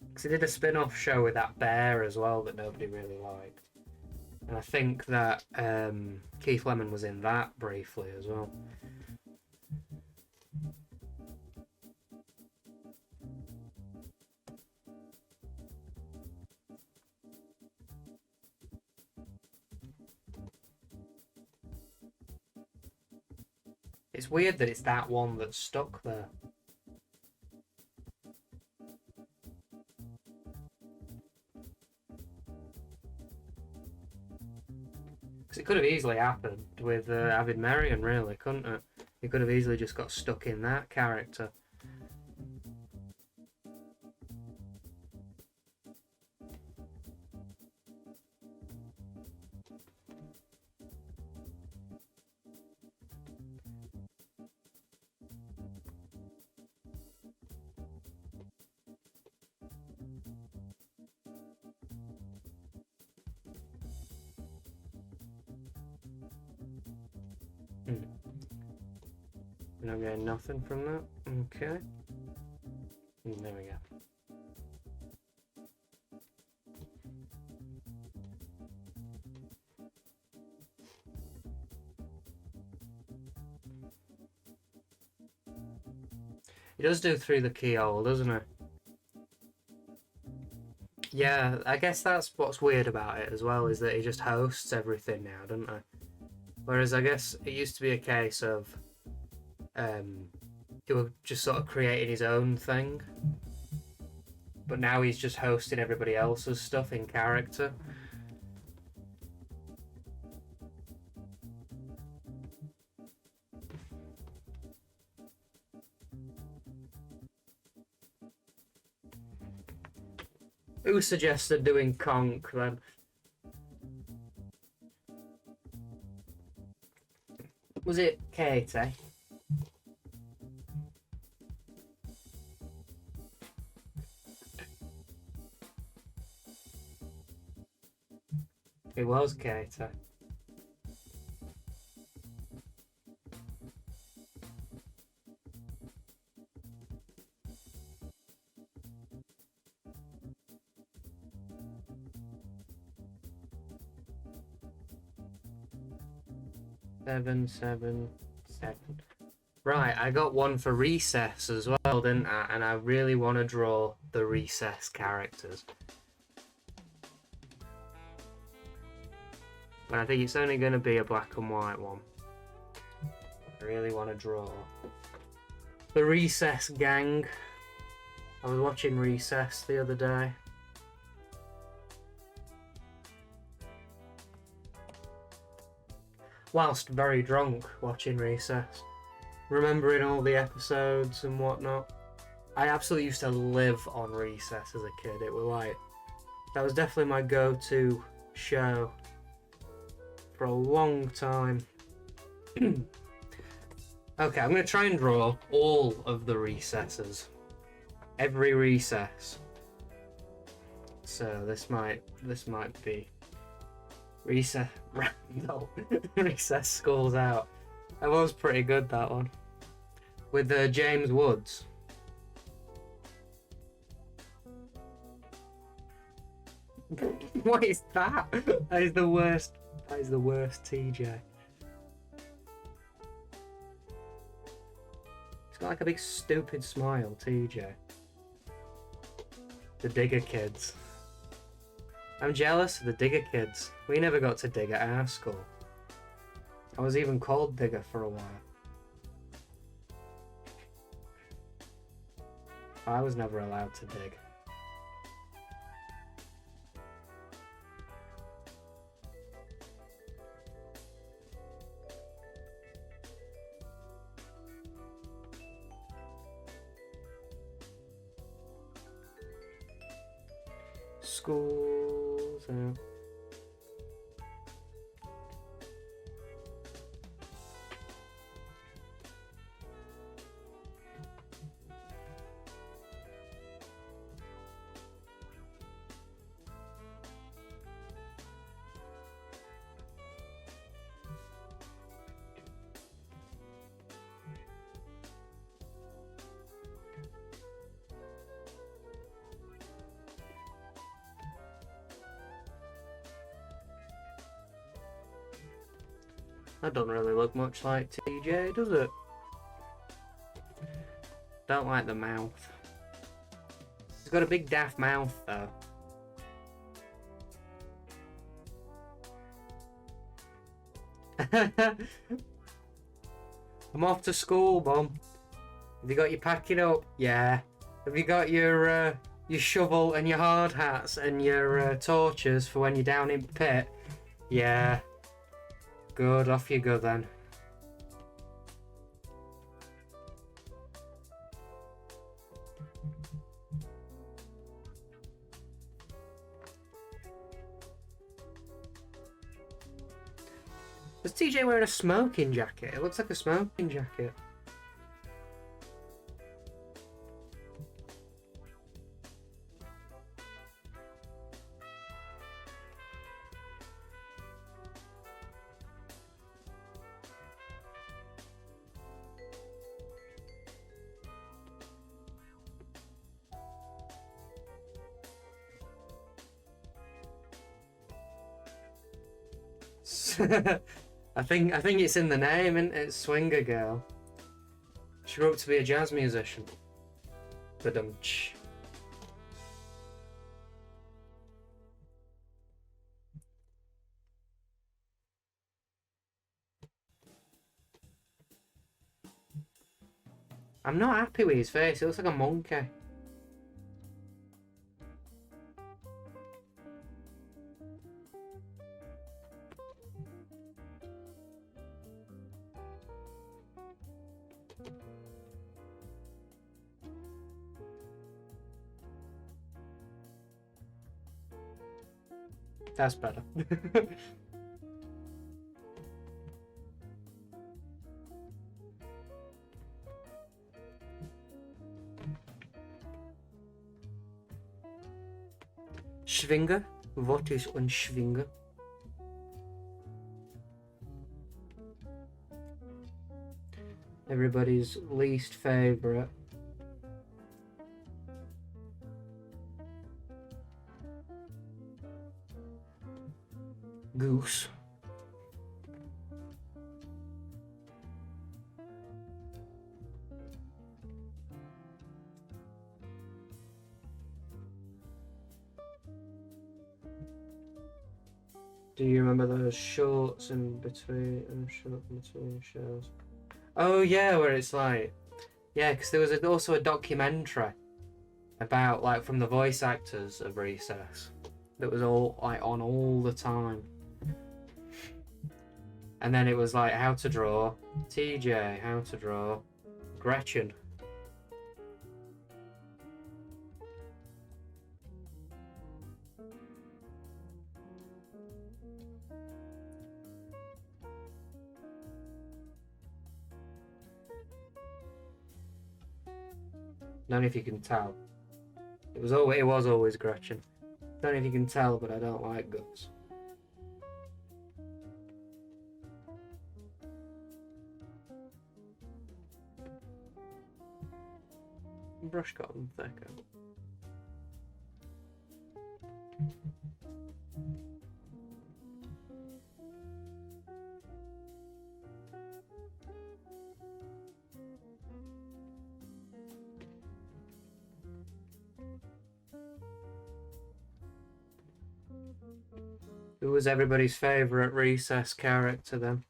Because he did a spin-off show with that bear as well that nobody really liked. And I think that Keith Lemon was in that briefly as well. It's weird that it's that one that's stuck there. Because it could have easily happened with Avid Merrion, really, couldn't it? He could have easily just got stuck in that character. We're not getting nothing from that. Okay. There we go. He does do through the keyhole, doesn't he? Yeah, I guess that's what's weird about it as well, is that he just hosts everything now, doesn't he? Whereas I guess it used to be a case of he was just sort of creating his own thing. But now he's just hosting everybody else's stuff in character. Who suggested doing conch then? Was it Katie? It was Katie. Seven. Right, I got one for Recess as well, didn't I? And I really want to draw the Recess characters. But I think it's only going to be a black and white one. I really want to draw the Recess gang. I was watching Recess the other day. Whilst very drunk watching Recess. Remembering all the episodes and whatnot. I absolutely used to live on Recess as a kid. It was like, that was definitely my go-to show for a long time. Okay, I'm going to try and draw all of the recesses. Every recess. So this might be Recess. No, Recess School's Out. That was pretty good, that one. With James Woods. What is that? That is the worst. That is the worst TJ. He's got like a big stupid smile, TJ. The Digger Kids. I'm jealous of the Digger Kids. We never got to dig at our school. I was even called Digger for a while. I was never allowed to dig. School's out. That doesn't really look much like TJ, does it? Don't like the mouth. He's got a big daft mouth, though. I'm off to school, Mum. Have you got your packing up? Yeah. Have you got your shovel and your hard hats and your torches for when you're down in pit? Yeah. Good, off you go then. Is TJ wearing a smoking jacket? It looks like a smoking jacket. Yes. I think it's in the name, isn't it? Swinger Girl. She grew up to be a jazz musician. Ba-dum-tsh. I'm not happy with his face. It looks like a monkey. That's better. Schwinger? What is ein Schwinger? Everybody's least favourite. Goose. Do you remember those shorts in between shows? Oh yeah, where it's like, yeah, because there was also a documentary about like from the voice actors of Recess that was all like on all the time. And then it was like how to draw TJ, how to draw Gretchen. Don't know if you can tell. It was always Gretchen. Don't know if you can tell, but I don't like guts. Brush got them thicker. Who was everybody's favourite Recess character then?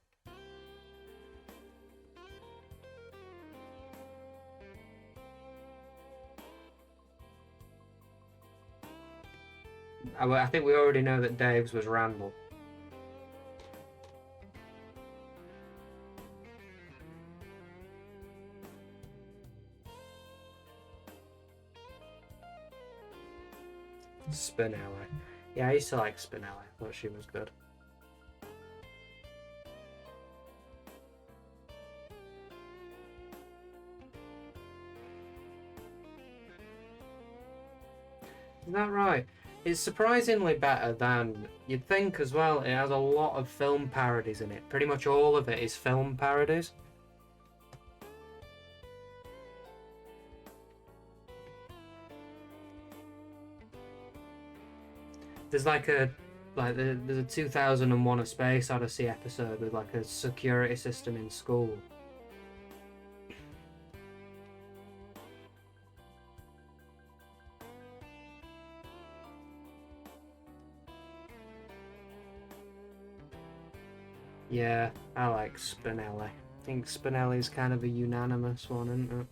I think we already know that Dave's was Randall. Spinelli. Yeah, I used to like Spinelli. I thought she was good. Is that right? It's surprisingly better than you'd think as well. It has a lot of film parodies in it. Pretty much all of it is film parodies. There's like there's a 2001: A Space Odyssey episode with like a security system in school. Yeah, I like Spinelli. I think Spinelli's kind of a unanimous one, isn't it?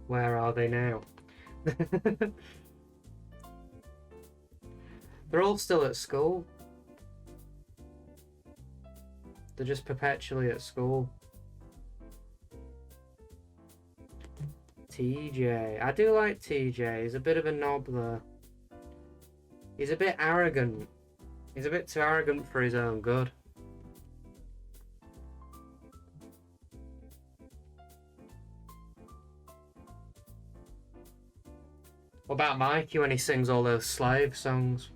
Where are they now? They're all still at school. They're just perpetually at school. TJ. I do like TJ. He's a bit of a knob though. He's a bit arrogant. He's a bit too arrogant for his own good. What about Mikey when he sings all those slave songs?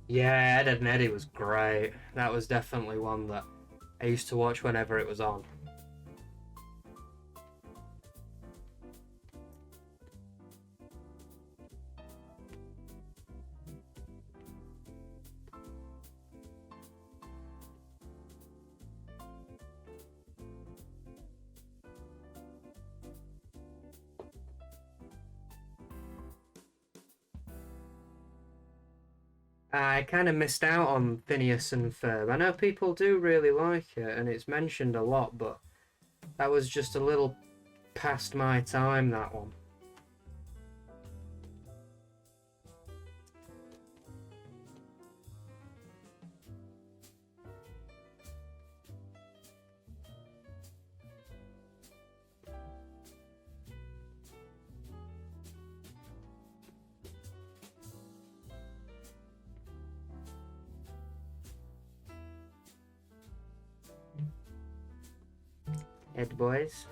Yeah, Ed, Edd n Eddy was great. That was definitely one that I used to watch whenever it was on. I kind of missed out on Phineas and Ferb. I know people do really like it, and it's mentioned a lot, but that was just a little past my time, that one. Ed boys.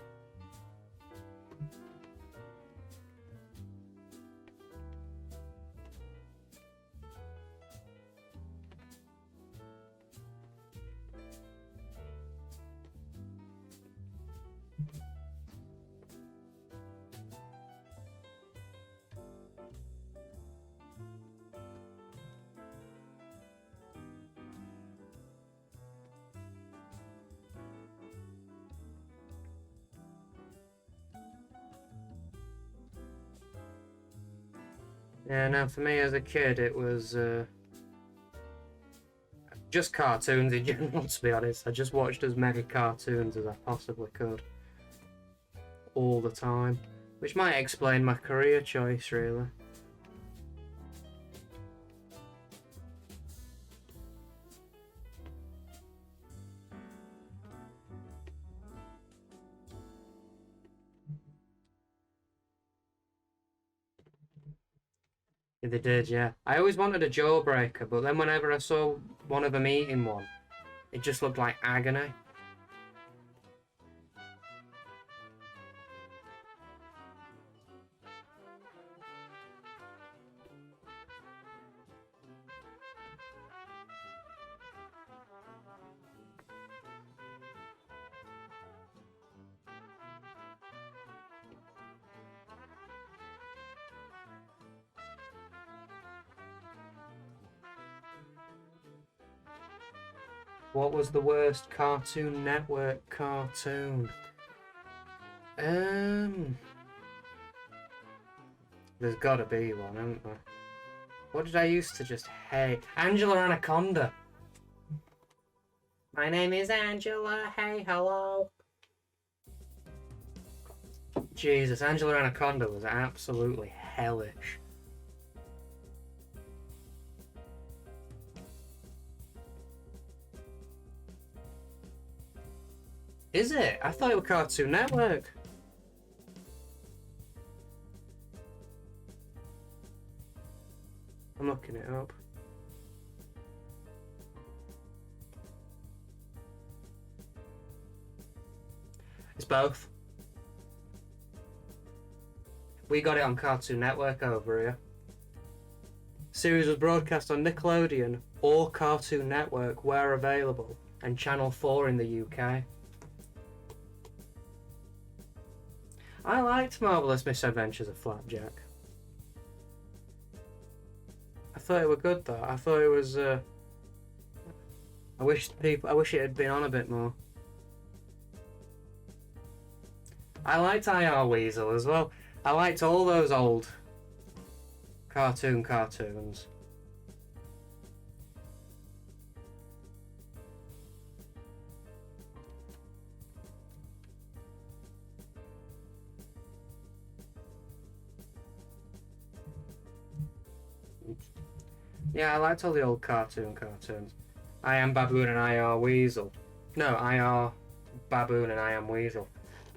Yeah, no, for me as a kid, it was just cartoons in general, to be honest. I just watched as many cartoons as I possibly could. All the time. Which might explain my career choice, really. Yeah, they did, yeah. I always wanted a jawbreaker, but then whenever I saw one of them eating one, it just looked like agony. What was the worst Cartoon Network cartoon? There's gotta be one, hasn't there? What did I used to just hate? Angela Anaconda. My name is Angela, hey, hello. Jesus, Angela Anaconda was absolutely hellish. Is it? I thought it was Cartoon Network. I'm looking it up. It's both. We got it on Cartoon Network over here. Series was broadcast on Nickelodeon or Cartoon Network where available, and Channel 4 in the UK. I liked Marvelous Misadventures of Flapjack. I thought it were good though. I thought it was. I wish it had been on a bit more. I liked IR Weasel as well. I liked all those old cartoons. Yeah, I liked all the old cartoons. I Am Baboon and IR Weasel. No, IR Baboon and I Am Weasel.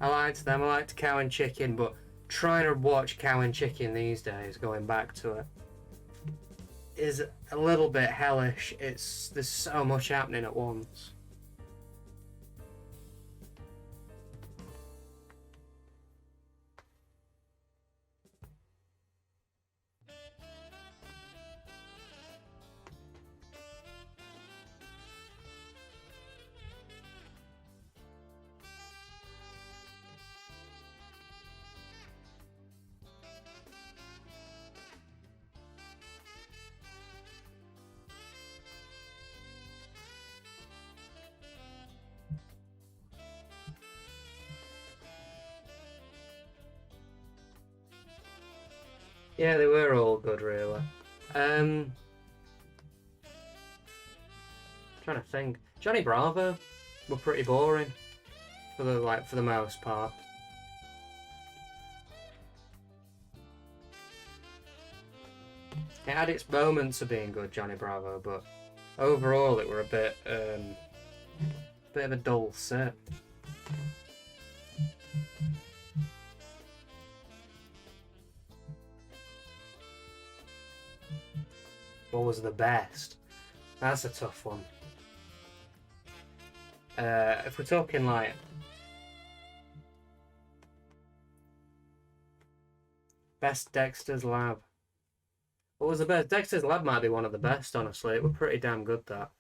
I liked them. I liked Cow and Chicken, but trying to watch Cow and Chicken these days, going back to it, is a little bit hellish. There's so much happening at once. Yeah, they were all good, really. Trying to think. Johnny Bravo were pretty boring for the most part. It had its moments of being good, Johnny Bravo, but overall it were a bit of a dull set. What was the best? That's a tough one. If we're talking like best Dexter's Lab. What was the best? Dexter's Lab might be one of the best, honestly. It was pretty damn good, that.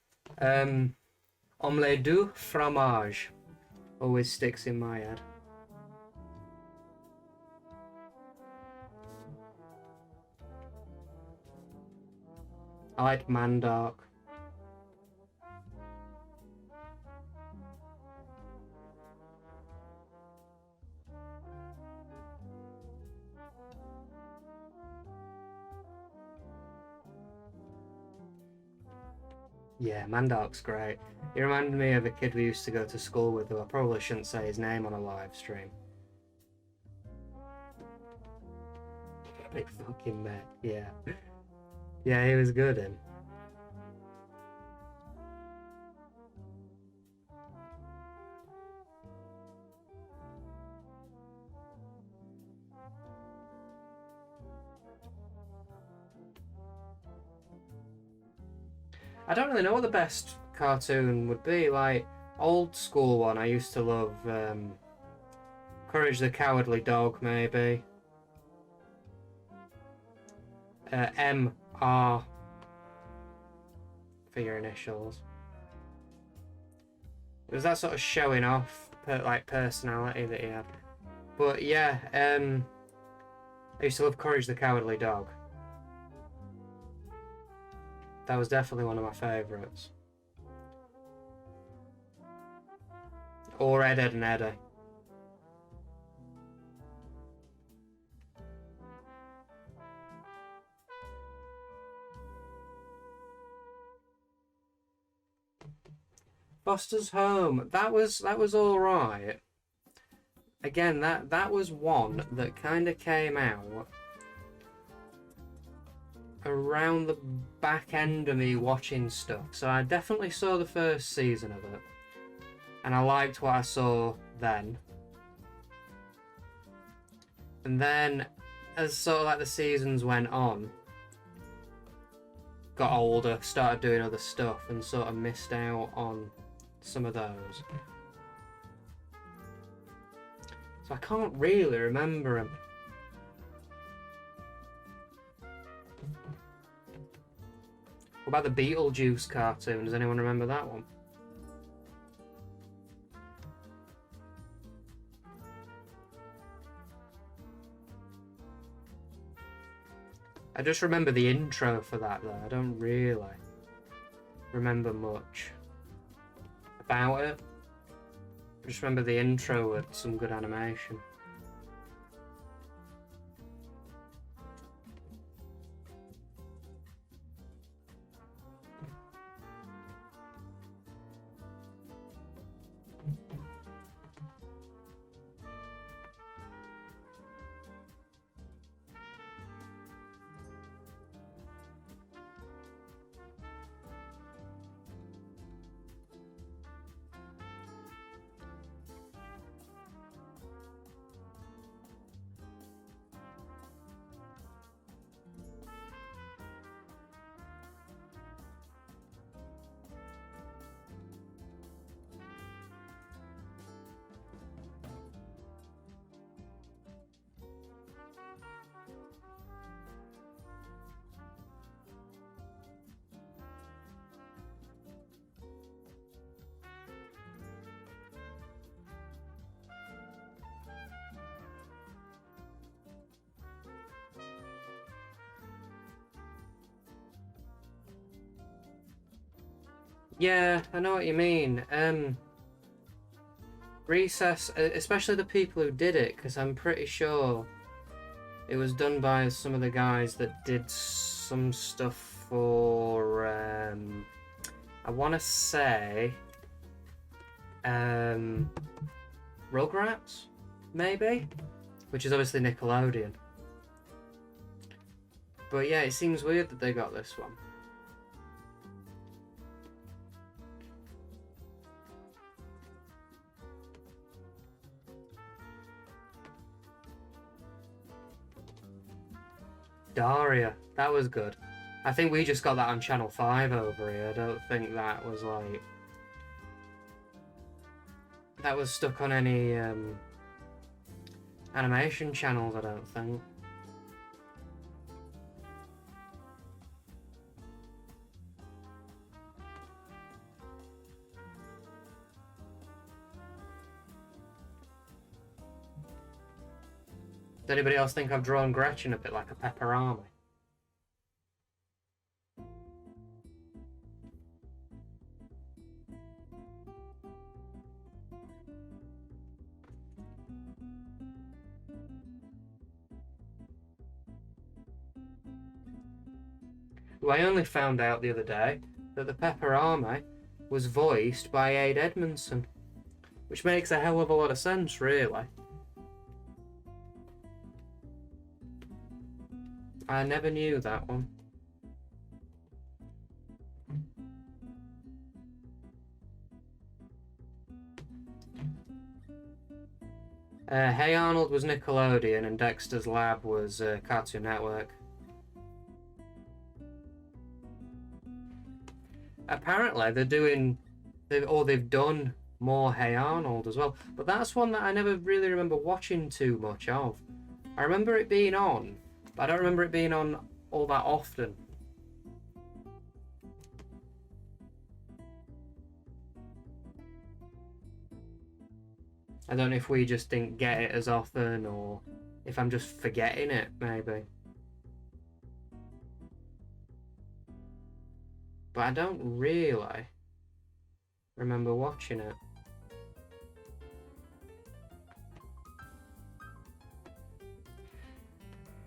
Omelette du fromage always sticks in my head. I liked Mandark. Yeah, Mandark's great. He reminded me of a kid we used to go to school with, who I probably shouldn't say his name on a live stream. Big fucking mate, yeah. Yeah, he was good in. I don't really know what the best cartoon would be. Like, old school one, I used to love Courage the Cowardly Dog, maybe. MR for your initials. It was that sort of showing off, personality that he had. But yeah, I used to love Courage the Cowardly Dog. That was definitely one of my favourites. Or Ed, Edd and Eddy. Foster's Home. That was all right. Again, that was one that kind of came out around the back end of me watching stuff. So I definitely saw the first season of it, and I liked what I saw then. And then, as sort of like the seasons went on, got older, started doing other stuff, and sort of missed out on some of those. So I can't really remember him. What about the Beetlejuice cartoon? Does anyone remember that one? I just remember the intro for that though. I don't really remember much about it. I just remember the intro with some good animation. Yeah, I know what you mean. Recess, especially the people who did it, because I'm pretty sure it was done by some of the guys that did some stuff for, I want to say, Rugrats, maybe? Which is obviously Nickelodeon. But yeah, it seems weird that they got this one. Daria, that was good. I think we just got that on Channel 5 over here. I don't think that was like... that was stuck on any animation channels, I don't think. Does anybody else think I've drawn Gretchen a bit like a pepperami? Well, I only found out the other day that the pepperami was voiced by Ade Edmondson, which makes a hell of a lot of sense, really. I never knew that one. Hey Arnold was Nickelodeon and Dexter's Lab was Cartoon Network. Apparently they've done more Hey Arnold as well, but that's one that I never really remember watching too much of. I remember it being on, but I don't remember it being on all that often. I don't know if we just didn't get it as often or if I'm just forgetting it, maybe. But I don't really remember watching it.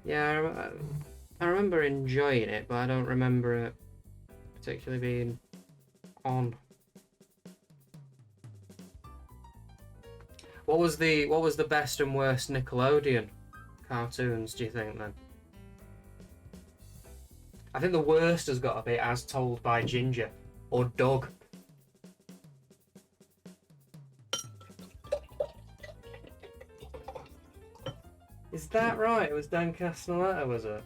Yeah, I remember enjoying it, but I don't remember it particularly being on. What was the best and worst Nickelodeon cartoons, do you think, then? I think the worst has got to be As Told by Ginger or Doug. Is that right? It was Dan Castellaneta, was it?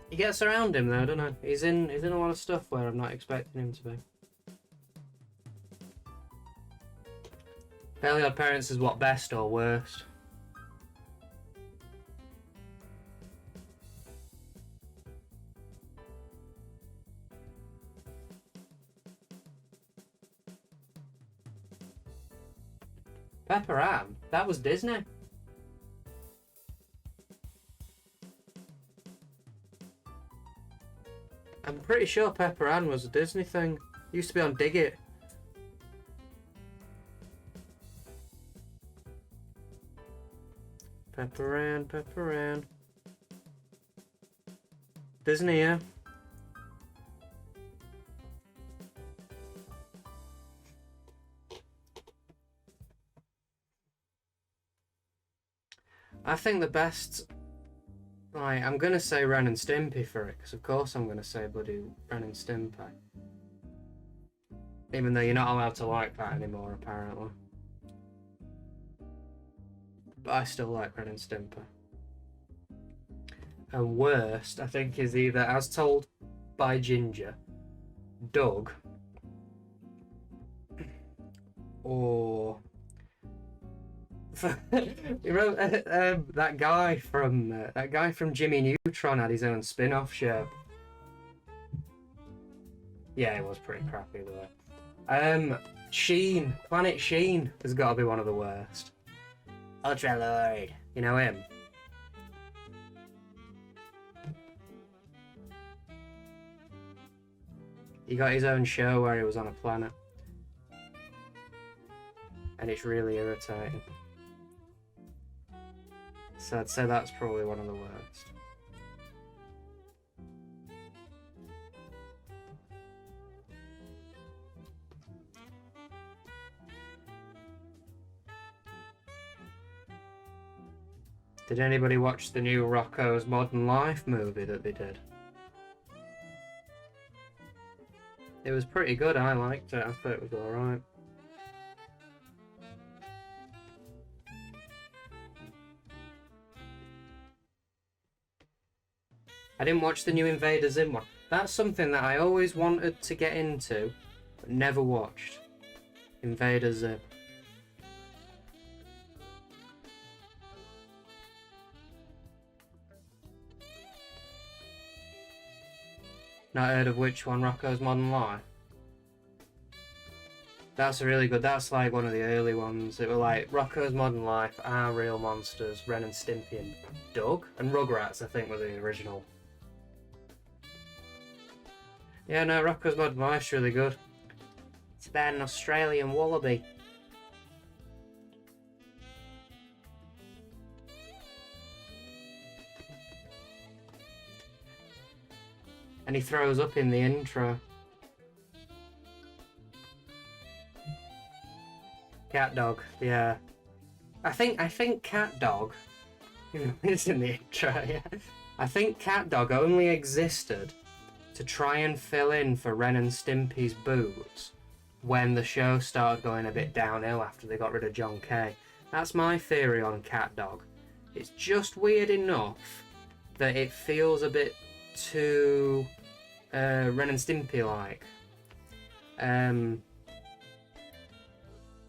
He gets around him though, doesn't he? He's in a lot of stuff where I'm not expecting him to be. Fairly Odd Parents is what, best or worst? Pepper Ann? That was Disney. I'm pretty sure Pepper Ann was a Disney thing. It used to be on Dig It. Pepper Ann, Pepper Ann. Disney, yeah. I think the best... Right, I'm going to say Ren and Stimpy for it, because of course I'm going to say bloody Ren and Stimpy. Even though you're not allowed to like that anymore, apparently. But I still like Ren and Stimpy. And worst, I think, is either As Told by Ginger, Doug, or... you wrote, that guy from Jimmy Neutron had his own spin-off show. Yeah, it was pretty crappy though. Sheen, Planet Sheen has got to be one of the worst. Ultra Lord, you know him. He got his own show where he was on a planet, and it's really irritating. So I'd say that's probably one of the worst. Did anybody watch the new Rocko's Modern Life movie that they did? It was pretty good, I liked it, I thought it was alright. I didn't watch the new Invader Zim one. That's something that I always wanted to get into, but never watched. Invader Zim. Not heard of which one, Rocko's Modern Life? That's really good. That's like one of the early ones. It were like Rocko's Modern Life, Our Real Monsters, Ren and Stimpy, and Doug. And Rugrats, I think, were the original. Yeah, no, Rocko's Modern Life's really good. It's about an Australian wallaby. And he throws up in the intro. Cat Dog, yeah. I think Cat Dog, it's in the intro, yeah. I think Cat Dog only existed to try and fill in for Ren and Stimpy's boobs when the show started going a bit downhill after they got rid of John Kay. That's my theory on Cat Dog. It's just weird enough that it feels a bit too Ren and Stimpy like.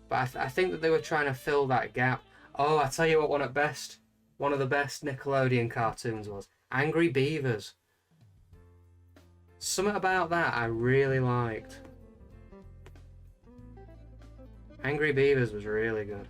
But I think that they were trying to fill that gap. Oh, I tell you what, one of the best Nickelodeon cartoons was Angry Beavers. Something about that I really liked. Angry Beavers was really good.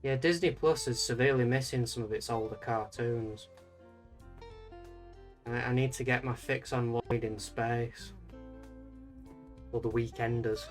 Yeah, Disney Plus is severely missing some of its older cartoons. I need to get my fix on Lloyd in Space. Or The Weekenders.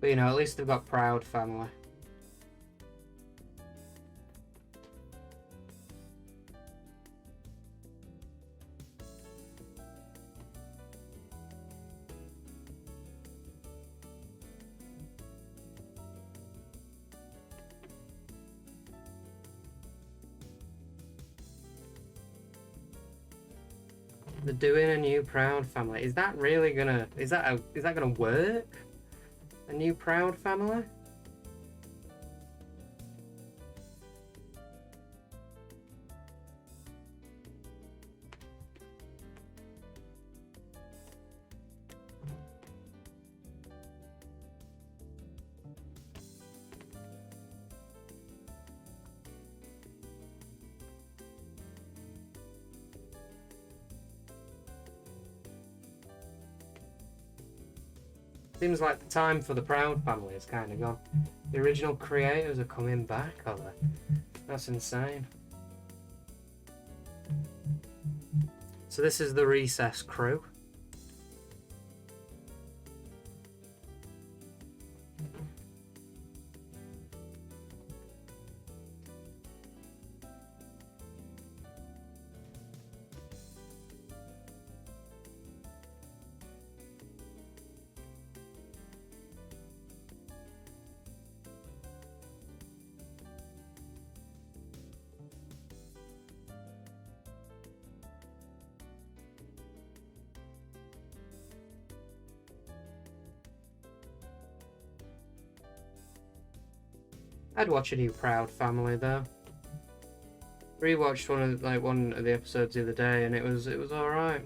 But you know, at least they've got Proud Family. They're doing a new Proud Family. Is that really gonna? Is that gonna work? A new Proud Family? Seems like the time for the Proud Family is kind of gone. The original creators are coming back, are they? That's insane. So this is the Recess crew. I'd watch a new Proud Family though. Rewatched one of the episodes the other day, and it was all right.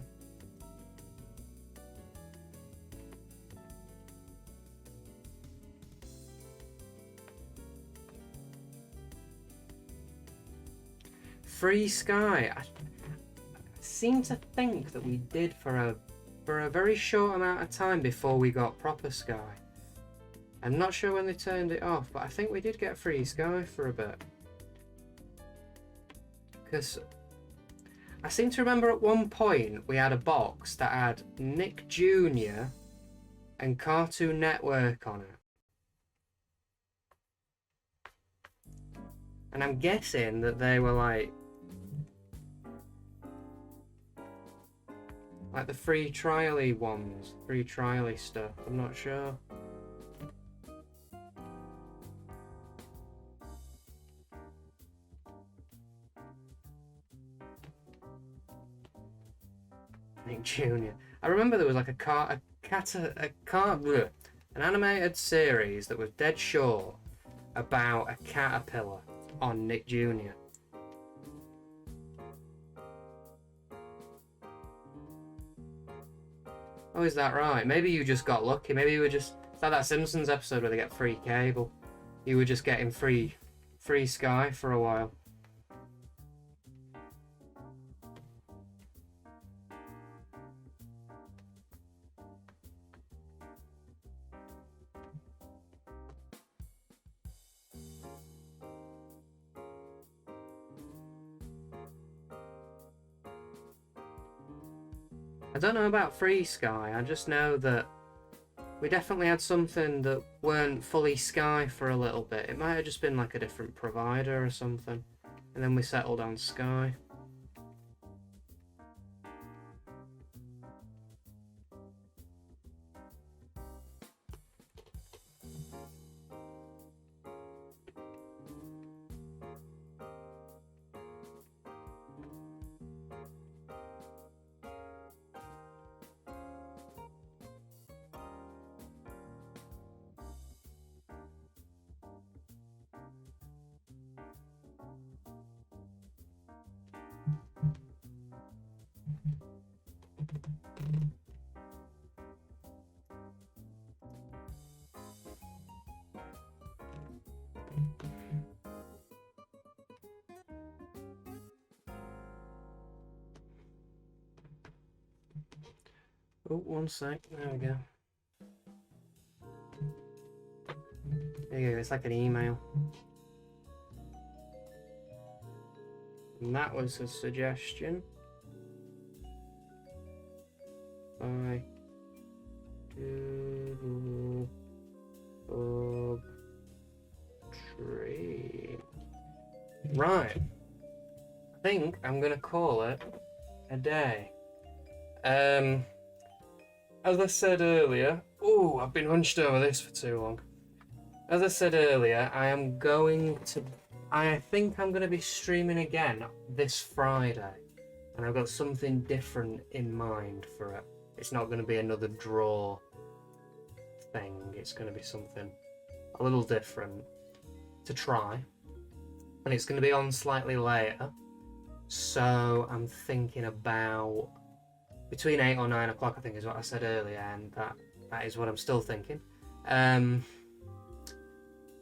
Free Sky. I seem to think that we did for a very short amount of time before we got proper Sky. I'm not sure when they turned it off, but I think we did get Free Sky for a bit. Because I seem to remember at one point we had a box that had Nick Jr. and Cartoon Network on it. And I'm guessing that they were like the free trial-y ones, free trial-y stuff. I'm not sure. Nick Jr. I remember there was like an animated series that was dead short about a caterpillar on Nick Jr. Oh, is that right? Maybe you just got lucky. Maybe you were just... It's like that Simpsons episode where they get free cable. You were just getting free Sky for a while. I don't know about Free Sky, I just know that we definitely had something that weren't fully Sky for a little bit. It might have just been like a different provider or something, and then we settled on Sky. Oh, one sec. There we go. There you go. It's like an email. And that was a suggestion by Right. I think I'm gonna call it a day. As I said earlier, I've been hunched over this for too long. As I said earlier, I think I'm gonna be streaming again this Friday, and I've got something different in mind for it. It's not gonna be another draw thing. It's gonna be something a little different to try, and it's gonna be on slightly later. So I'm thinking about between 8 or 9 o'clock, I think is what I said earlier, and that is what I'm still thinking.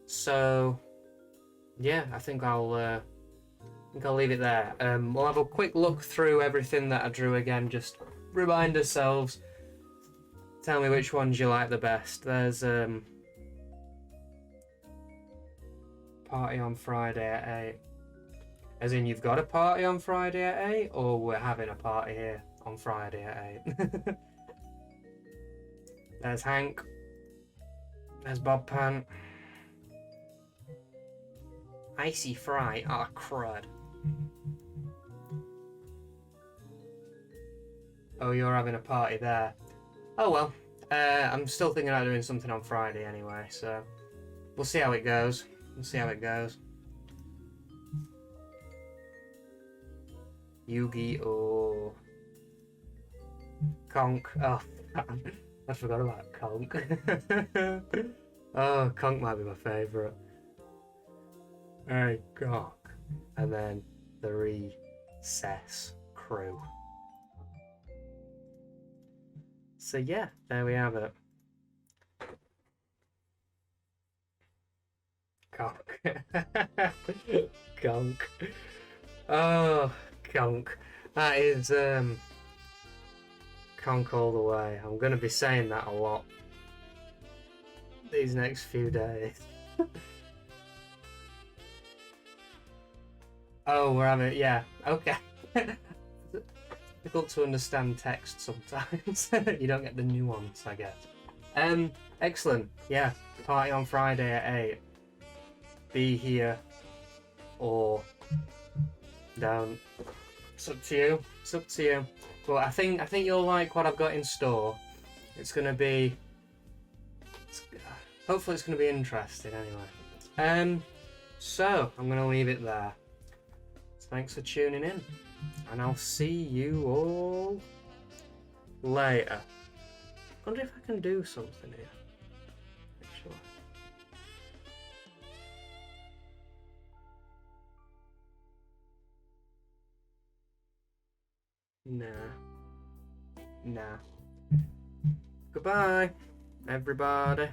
So yeah, I think I'll leave it there. We'll have a quick look through everything that I drew again, just remind ourselves. Tell me which ones you like the best. There's party on Friday at 8. As in, you've got a party on Friday at 8, or we're having a party here on Friday at 8. There's Hank. There's Bob Pan. Icy Fry. Ah, crud. Oh, you're having a party there. Oh well. I'm still thinking about doing something on Friday anyway, so we'll see how it goes. Yu-Gi-Oh! Conk. Oh, I forgot about Conk. Oh, Conk might be my favourite. Hey, Conk. And then the Recess Crew. So yeah, there we have it. Conk. Conk. Oh, Conk. That is Conk all the way. I'm going to be saying that a lot these next few days. Oh, we're having... Yeah, okay. Difficult to understand text sometimes. You don't get the nuance, I guess. Excellent. Yeah, party on Friday at 8. Be here or don't. It's up to you. But I think you'll like what I've got in store. It's gonna be. Hopefully, it's gonna be interesting anyway. So I'm gonna leave it there. Thanks for tuning in, and I'll see you all later. Wonder if I can do something here. Actually. Nah. Goodbye, everybody.